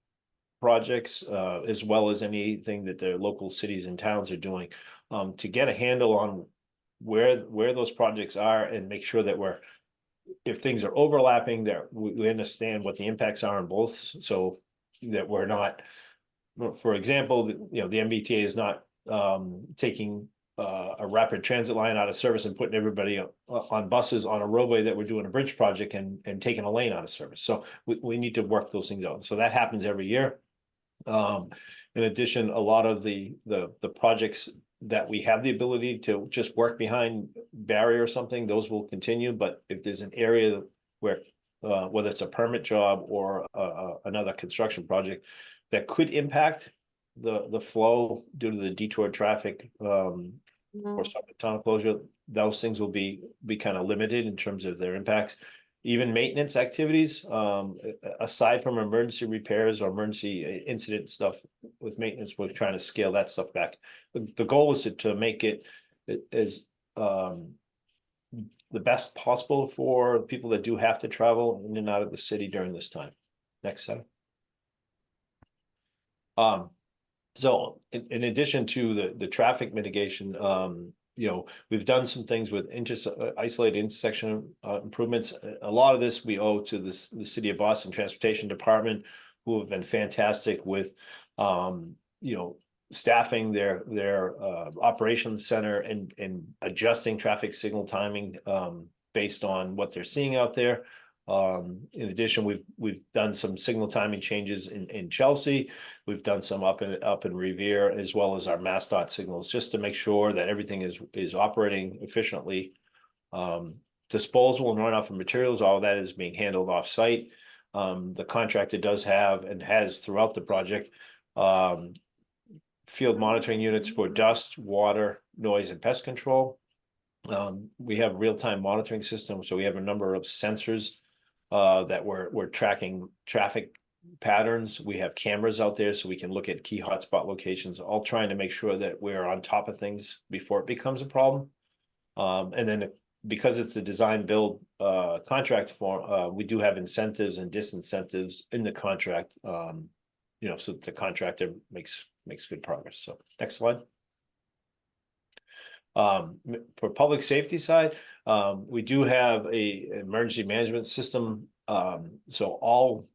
projects, as well as anything that the local cities and towns are doing, to get a handle on where those projects are and make sure that if things are overlapping, that we understand what the impacts are on both, so that we're not, for example, the MBTA is not taking a rapid transit line out of service and putting everybody on buses on a roadway that we're doing a bridge project and taking a lane out of service. So we need to work those things out. So that happens every year. In addition, a lot of the projects that we have the ability to just work behind barrier or something, those will continue. But if there's an area where, whether it's a permit job or another construction project that could impact the flow due to the detour traffic or some tunnel closure, those things will be kind of limited in terms of their impacts. Even maintenance activities, aside from emergency repairs or emergency incident stuff with maintenance, we're trying to scale that stuff back. The goal is to make it as the best possible for people that do have to travel in and out of the city during this time. Next slide. So in addition to the traffic mitigation, we've done some things with isolated intersection improvements. A lot of this we owe to the City of Boston Transportation Department, who have been fantastic with, staffing their operations center and adjusting traffic signal timing based on what they're seeing out there. In addition, we've done some signal timing changes in Chelsea. We've done some up in Revere, as well as our MassDOT signals, just to make sure that everything is operating efficiently. Disposal and runoff of materials, all of that is being handled off-site. The contractor does have and has throughout the project field monitoring units for dust, water, noise, and pest control. We have real-time monitoring systems, so we have a number of sensors that we're tracking traffic patterns. We have cameras out there so we can look at key hotspot locations, all trying to make sure that we're on top of things before it becomes a problem. And then because it's a design build contract form, we do have incentives and disincentives in the contract, so the contractor makes makes good progress. So next slide. For public safety side, we do have a emergency management system. So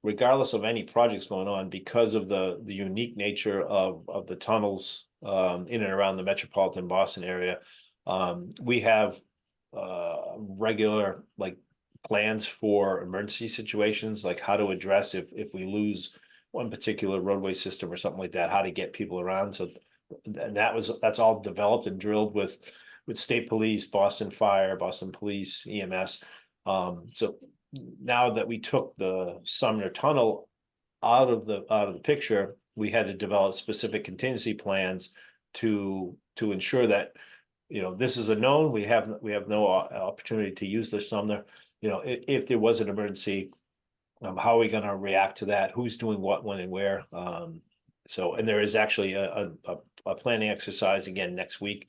regardless of any projects going on, because of the unique nature of the tunnels in and around the metropolitan Boston area, we have regular plans for emergency situations, like how to address if we lose one particular roadway system or something like that, how to get people around. So and that's all developed and drilled with state police, Boston Fire, Boston Police, EMS. So now that we took the Sumner Tunnel out of the picture, we had to develop specific contingency plans to ensure that, you know, this is a known, we have no opportunity to use the Sumner. You know, if there was an emergency, how are we going to react to that? Who's doing what, when, and where? So, and there is actually a planning exercise again next week,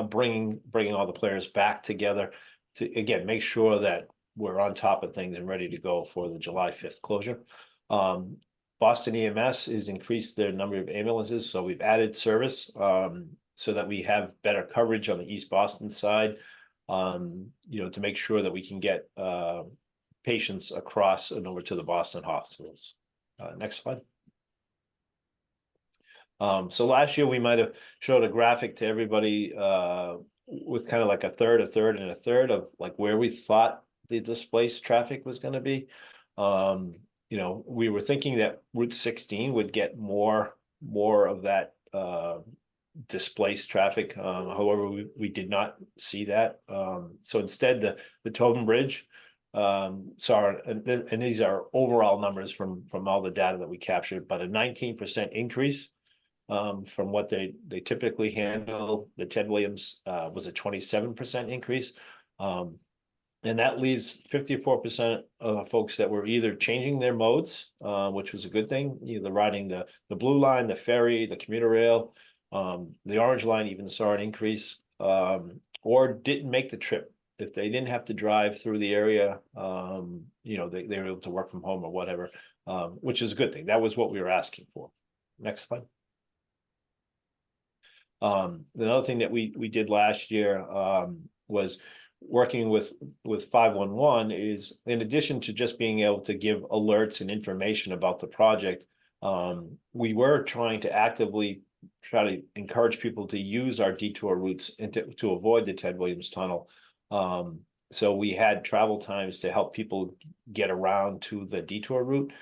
bringing all the players back together to again make sure that we're on top of things and ready to go for the July 5th closure. Boston EMS has increased their number of ambulances, so we've added service so that we have better coverage on the East Boston side. You know, to make sure that we can get patients across and over to the Boston hospitals. Next slide. So last year we might have showed a graphic to everybody with kind of like a third, and a third of like where we thought the displaced traffic was going to be. You know, we were thinking that Route 16 would get more of that displaced traffic. However, we did not see that. So instead, the Tobin Bridge saw, and these are overall numbers from all the data that we captured, but a 19% increase from what they typically handle. The Ted Williams was a 27% increase. And that leaves 54% of folks that were either changing their modes, which was a good thing, either riding the blue line, the ferry, the commuter rail. The orange line even saw an increase, or didn't make the trip. If they didn't have to drive through the area, you know, they were able to work from home or whatever, which is a good thing. That was what we were asking for. Next slide. Another thing that we did last year was working with 511 is, in addition to just being able to give alerts and information about the project, we were trying to actively try to encourage people to use our detour routes and to avoid the Ted Williams Tunnel. So we had travel times to help people get around to the detour route.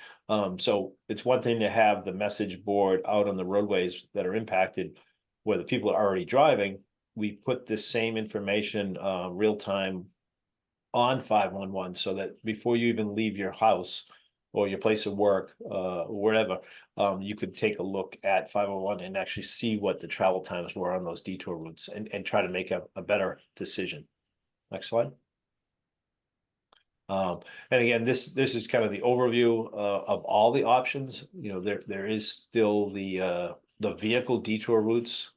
So it's one thing to have the message board out on the roadways that are impacted where the people are already driving. We put this same information real time on 511 so that before you even leave your house or your place of work, or wherever, you could take a look at 511 and actually see what the travel times were on those detour routes and try to make a better decision. Next slide. And again, this is kind of the overview of all the options. You know, there is still the vehicle detour routes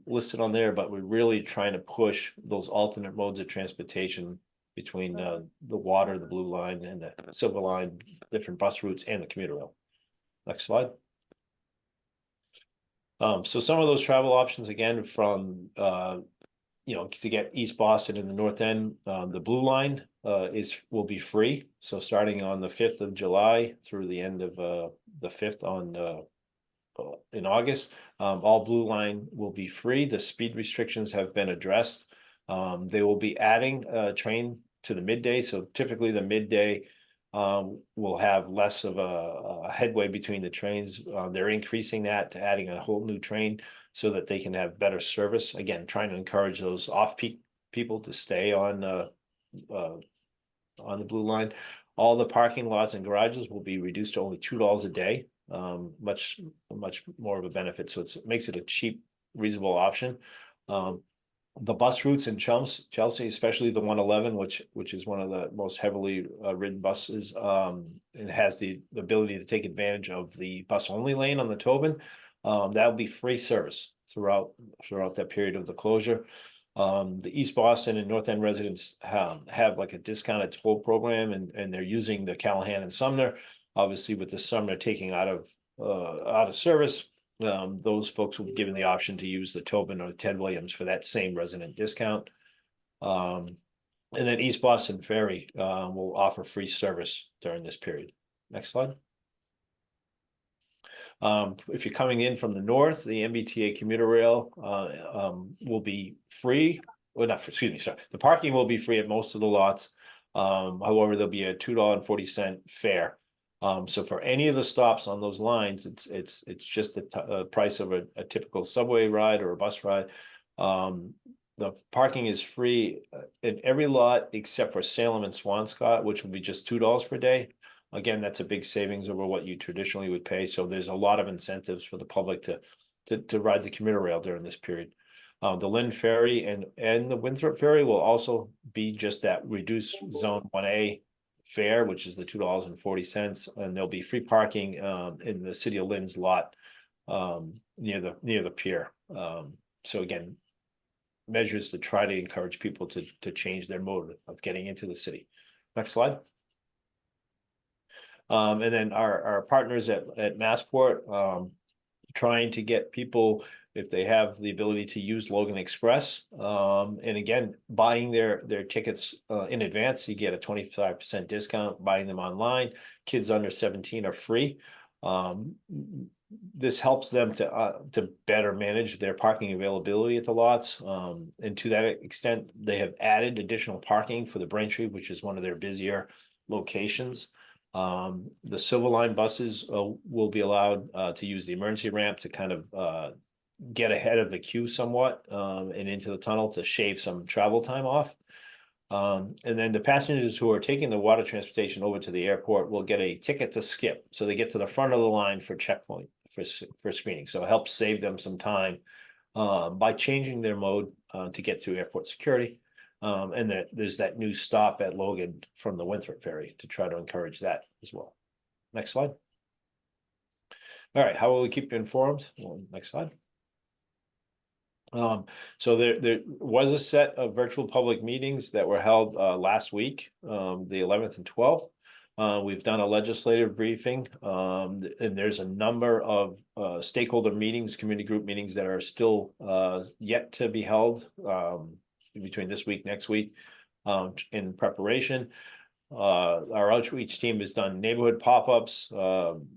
listed on there, but we're really trying to push those alternate modes of transportation between the water, the blue line, and the silver line, different bus routes, and the commuter rail. Next slide. So some of those travel options, again, from you know, to get East Boston in the North End, the blue line will be free. So starting on the 5th of July through the end of the 5th in August, all blue line will be free. The speed restrictions have been addressed. They will be adding a train to the midday. So typically the midday will have less of a headway between the trains. They're increasing that to adding a whole new train so that they can have better service. Again, trying to encourage those off-peak people to stay on the blue line. All the parking lots and garages will be reduced to only $2 a day. Much more of a benefit. So it makes it a cheap, reasonable option. The bus routes in Chelsea, especially the 111, which is one of the most heavily ridden buses, and has the ability to take advantage of the bus only lane on the Tobin. That'll be free service throughout that period of the closure. The East Boston and North End residents have like a discounted toll program, and they're using the Callahan and Sumner. Obviously, with the Sumner taking out of service, those folks will be given the option to use the Tobin or Ted Williams for that same resident discount. And then East Boston Ferry will offer free service during this period. Next slide. If you're coming in from the north, the MBTA commuter rail will be free. Well, not, excuse me, sorry. The parking will be free at most of the lots. However, there'll be a $2.40 fare. So for any of the stops on those lines, it's just the price of a typical subway ride or a bus ride. The parking is free in every lot except for Salem and Swampscott, which will be just $2 per day. Again, that's a big savings over what you traditionally would pay. So there's a lot of incentives for the public to ride the commuter rail during this period. The Lynn Ferry and the Winthrop Ferry will also be just that reduced zone 1A fare, which is the $2.40, and there'll be free parking in the city of Lynn's lot near the pier. So again, measures to try to encourage people to change their mode of getting into the city. Next slide. And then our partners at Massport, trying to get people, if they have the ability to use Logan Express, and again, buying their tickets in advance, you get a 25% discount. Buying them online, kids under 17 are free. This helps them to better manage their parking availability at the lots. And to that extent, they have added additional parking for the Braintree, which is one of their busier locations. The Silver Line buses will be allowed to use the emergency ramp to kind of get ahead of the queue somewhat and into the tunnel to shave some travel time off. And then the passengers who are taking the water transportation over to the airport will get a ticket to skip. So they get to the front of the line for checkpoint for screening. So it helps save them some time by changing their mode to get to airport security. And there's that new stop at Logan from the Winthrop Ferry to try to encourage that as well. Next slide. All right, how will we keep you informed? Well, next slide. So there was a set of virtual public meetings that were held last week, the 11th and 12th. We've done a legislative briefing, and there's a number of stakeholder meetings, community group meetings that are still yet to be held between this week, next week, in preparation. Our outreach team has done neighborhood pop-ups.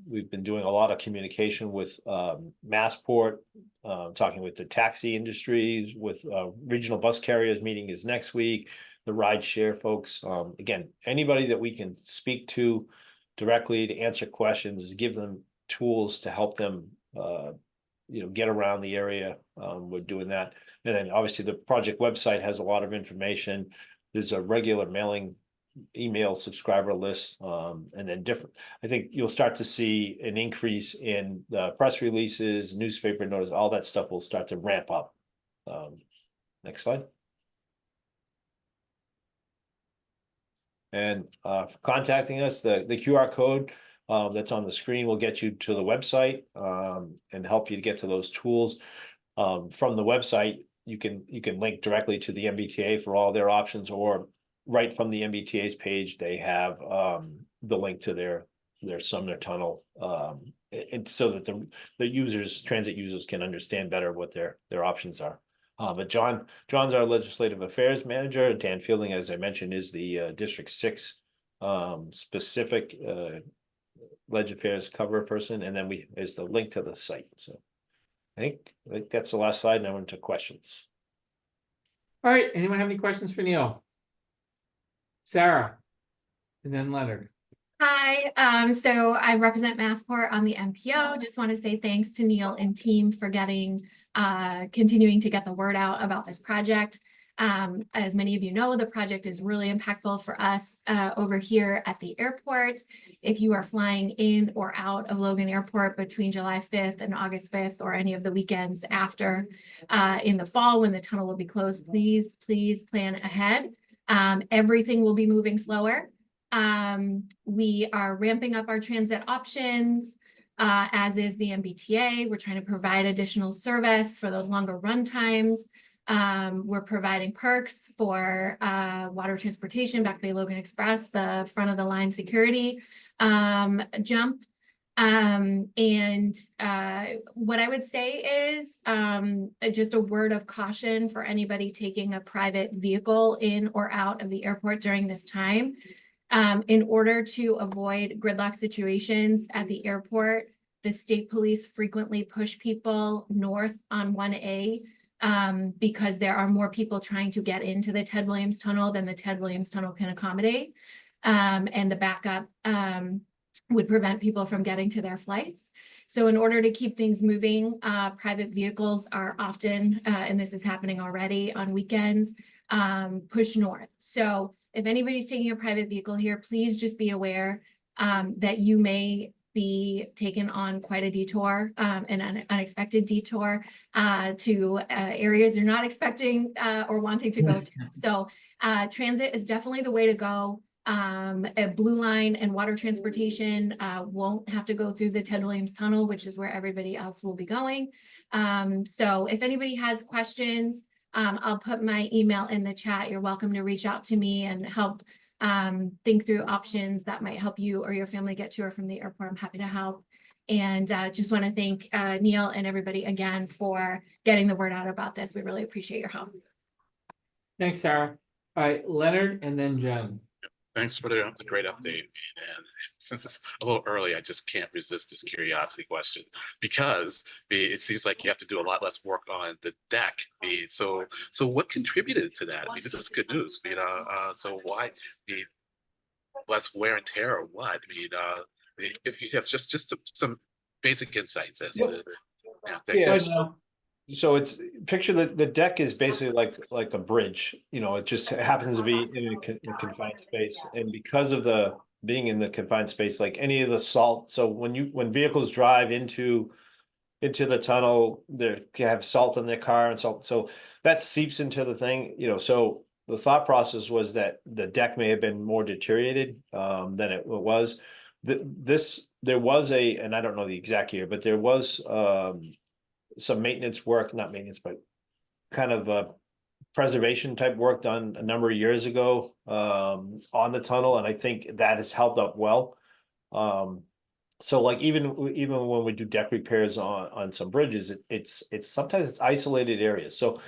We've been doing a lot of communication with Massport, talking with the taxi industries, with regional bus carriers. Meeting is next week. The ride share folks. Again, anybody that we can speak to directly to answer questions, give them tools to help them get around the area. We're doing that. And then obviously the project website has a lot of information. There's a regular mailing email subscriber list, and then I think you'll start to see an increase in the press releases, newspaper notice, all that stuff will start to ramp up. Next slide. And for contacting us, the QR code that's on the screen will get you to the website and help you to get to those tools. From the website, you can link directly to the MBTA for all their options, or right from the MBTA's page, they have the link to their Sumner Tunnel, and so that the transit users can understand better what their options are. But John's our legislative affairs manager. Dan Fielding, as I mentioned, is the District 6 specific leg affairs cover person, and then is the link to the site. So I think that's the last slide. Now into questions. All right, anyone have any questions for Neil? Sarah, and then Leonard. Hi, so I represent Massport on the MPO. Just want to say thanks to Neil and team for continuing to get the word out about this project. As many of you know, the project is really impactful for us over here at the airport. If you are flying in or out of Logan Airport between July 5th and August 5th, or any of the weekends after in the fall when the tunnel will be closed, please plan ahead. Everything will be moving slower. We are ramping up our transit options, as is the MBTA. We're trying to provide additional service for those longer run times. We're providing perks for water transportation, Back Bay Logan Express, the front of the line security jump. What I would say is just a word of caution for anybody taking a private vehicle in or out of the airport during this time. In order to avoid gridlock situations at the airport, the state police frequently push people north on 1A because there are more people trying to get into the Ted Williams Tunnel than the Ted Williams Tunnel can accommodate. And the backup would prevent people from getting to their flights. So in order to keep things moving, private vehicles are often, and this is happening already on weekends, pushed north. So if anybody's taking a private vehicle here, please just be aware that you may be taken on quite a detour, an unexpected detour to areas you're not expecting or wanting to go to. So transit is definitely the way to go. A Blue Line and water transportation won't have to go through the Ted Williams Tunnel, which is where everybody else will be going. So if anybody has questions, I'll put my email in the chat. You're welcome to reach out to me and help think through options that might help you or your family get to or from the airport. I'm happy to help. And just want to thank Neil and everybody again for getting the word out about this. We really appreciate your help. Thanks, Sarah. All right, Leonard and then Jen. Thanks for the great update. And since it's a little early, I just can't resist this curiosity question because it seems like you have to do a lot less work on the deck. So what contributed to that? I mean, this is good news. So why less wear and tear or what? If you have just some basic insights as to thanks. So it's picture that the deck is basically like a bridge, it just happens to be in a confined space. And because of the being in the confined space, like any of the salt. So when vehicles drive into the tunnel, they have salt in their car and salt. So that seeps into the thing, so the thought process was that the deck may have been more deteriorated than it was. There was and I don't know the exact year, but there was some maintenance work, not maintenance, but kind of preservation type work done a number of years ago on the tunnel. And I think that has helped up well. So like even when we do deck repairs on some bridges, it's sometimes it's isolated areas. So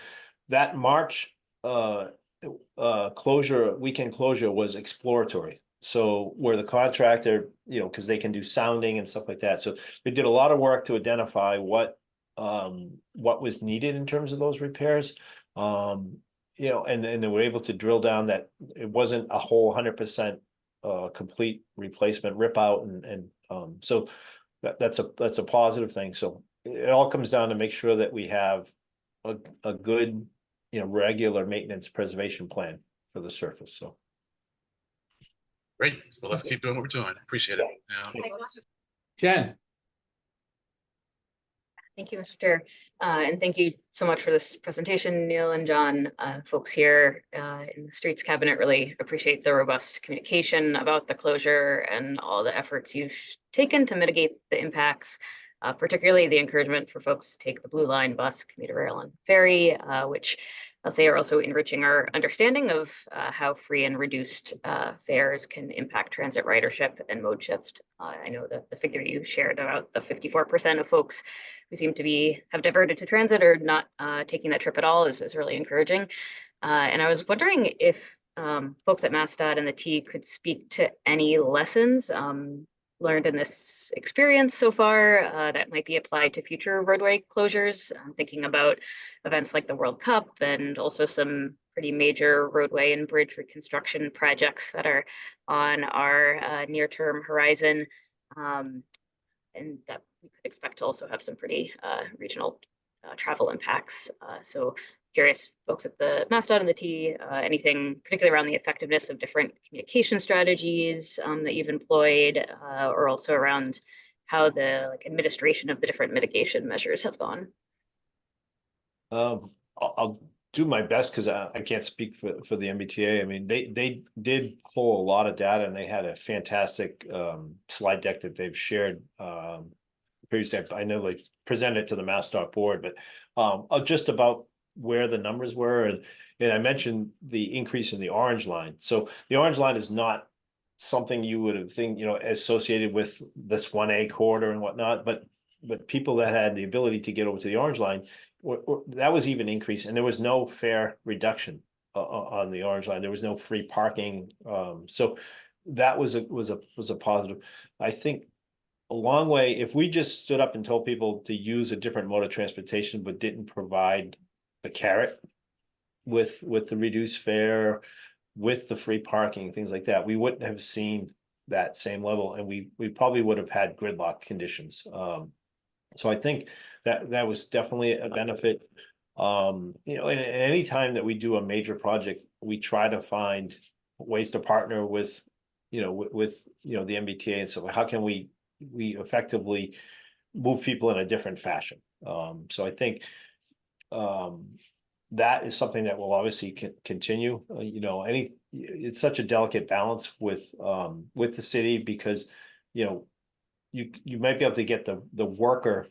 that March weekend closure was exploratory. So where the contractor, because they can do sounding and stuff like that. So they did a lot of work to identify what was needed in terms of those repairs. And they were able to drill down that it wasn't a whole 100% complete replacement rip out. And so that's a positive thing. So it all comes down to make sure that we have a good, regular maintenance preservation plan for the surface. So. Great. So let's keep doing what we're doing. Appreciate it. Jen. Thank you, Mr. Chair. And thank you so much for this presentation, Neil and John. Folks here in the Streets Cabinet really appreciate the robust communication about the closure and all the efforts you've taken to mitigate the impacts, particularly the encouragement for folks to take the Blue Line bus, commuter rail, and ferry, which I'll say are also enriching our understanding of how free and reduced fares can impact transit ridership and mode shift. I know that the figure you shared about the 54% of folks who seem to have diverted to transit or not taking that trip at all is really encouraging. And I was wondering if folks at MassDOT and the T could speak to any lessons learned in this experience so far that might be applied to future roadway closures. I'm thinking about events like the World Cup and also some pretty major roadway and bridge reconstruction projects that are on our near-term horizon, and that we could expect to also have some pretty regional travel impacts. So curious, folks at the MassDOT and the T, anything particularly around the effectiveness of different communication strategies that you've employed, or also around how the administration of the different mitigation measures have gone? I'll do my best because I can't speak for the MBTA. I mean, they did pull a lot of data and they had a fantastic slide deck that they've shared previously. I know they presented to the MassDOT board, but just about where the numbers were. And I mentioned the increase in the orange line. So the orange line is not something you would have think, associated with this 1A corridor and whatnot, but people that had the ability to get over to the Orange Line, that was even increased, and there was no fare reduction on the Orange Line. There was no free parking. So that was a positive. I think a long way, if we just stood up and told people to use a different mode of transportation, but didn't provide the carrot with the reduced fare, with the free parking, things like that, we wouldn't have seen that same level, and we probably would have had gridlock conditions. So I think that was definitely a benefit. Any time that we do a major project, we try to find ways to partner with the MBTA, and so how can we effectively move people in a different fashion. So I think that is something that will obviously continue. It's such a delicate balance with the city, because you might be able to get the worker,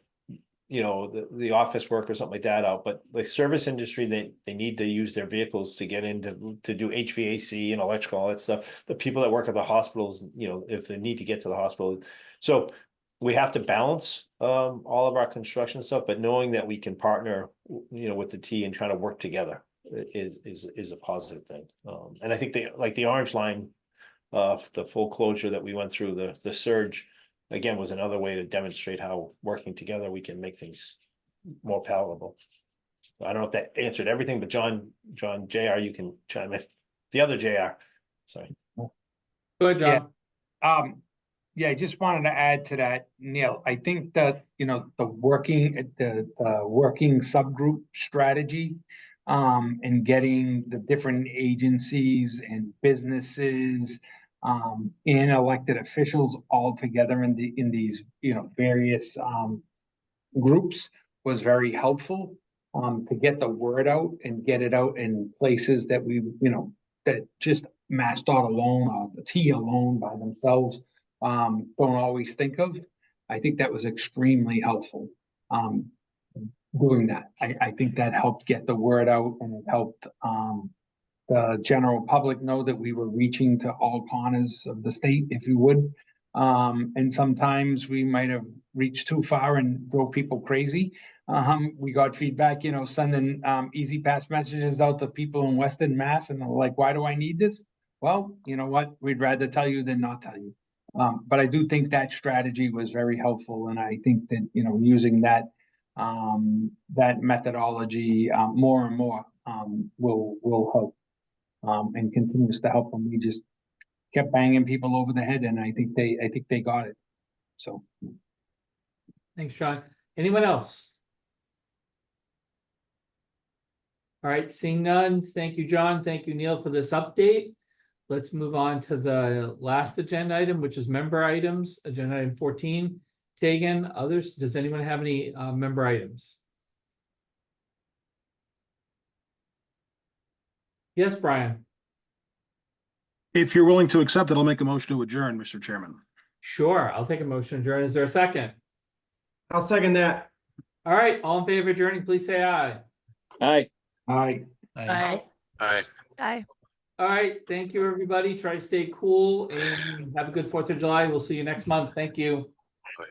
the office worker or something like that out, but the service industry, they need to use their vehicles to get in to do HVAC and electrical, all that stuff. The people that work at the hospitals, if they need to get to the hospital. So we have to balance all of our construction stuff, but knowing that we can partner, with the T and trying to work together is a positive thing. And I think the Orange Line, the full closure that we went through, the surge, again, was another way to demonstrate how working together we can make things more palatable. I don't know if that answered everything, but John, JR, you can chime in. The other JR, sorry. Go ahead, John. Yeah, I just wanted to add to that, Neil. I think that, the working subgroup strategy, and getting the different agencies and businesses, and elected officials all together in these, various, groups was very helpful, to get the word out and get it out in places that that just MassDOT alone or the T alone by themselves don't always think of. I think that was extremely helpful, doing that. I think that helped get the word out, and it helped the general public know that we were reaching to all corners of the state, if you would. And sometimes we might have reached too far and drove people crazy. We got feedback, sending easy pass messages out to people in Western Mass, and they're like, why do I need this? Well, you know what? We'd rather tell you than not tell you. But I do think that strategy was very helpful, and I think that using that methodology more and more will help, and continues to help them. We just kept banging people over the head, and I think they got it. So, Thanks, Sean. Anyone else? All right, seeing none. Thank you, John. Thank you, Neil, for this update. Let's move on to the last agenda item, which is member items. Agenda item 14. Tegan, others, does anyone have any member items? Yes, Brian. If you're willing to accept it, I'll make a motion to adjourn, Mr. Chairman. Sure, I'll take a motion to adjourn. Is there a second? I'll second that. All right, all in favor of adjourning, please say aye. Aye. Aye. Aye. Aye. Aye. All right, thank you, everybody. Try to stay cool and have a good 4th of July. We'll see you next month. Thank you. Aye.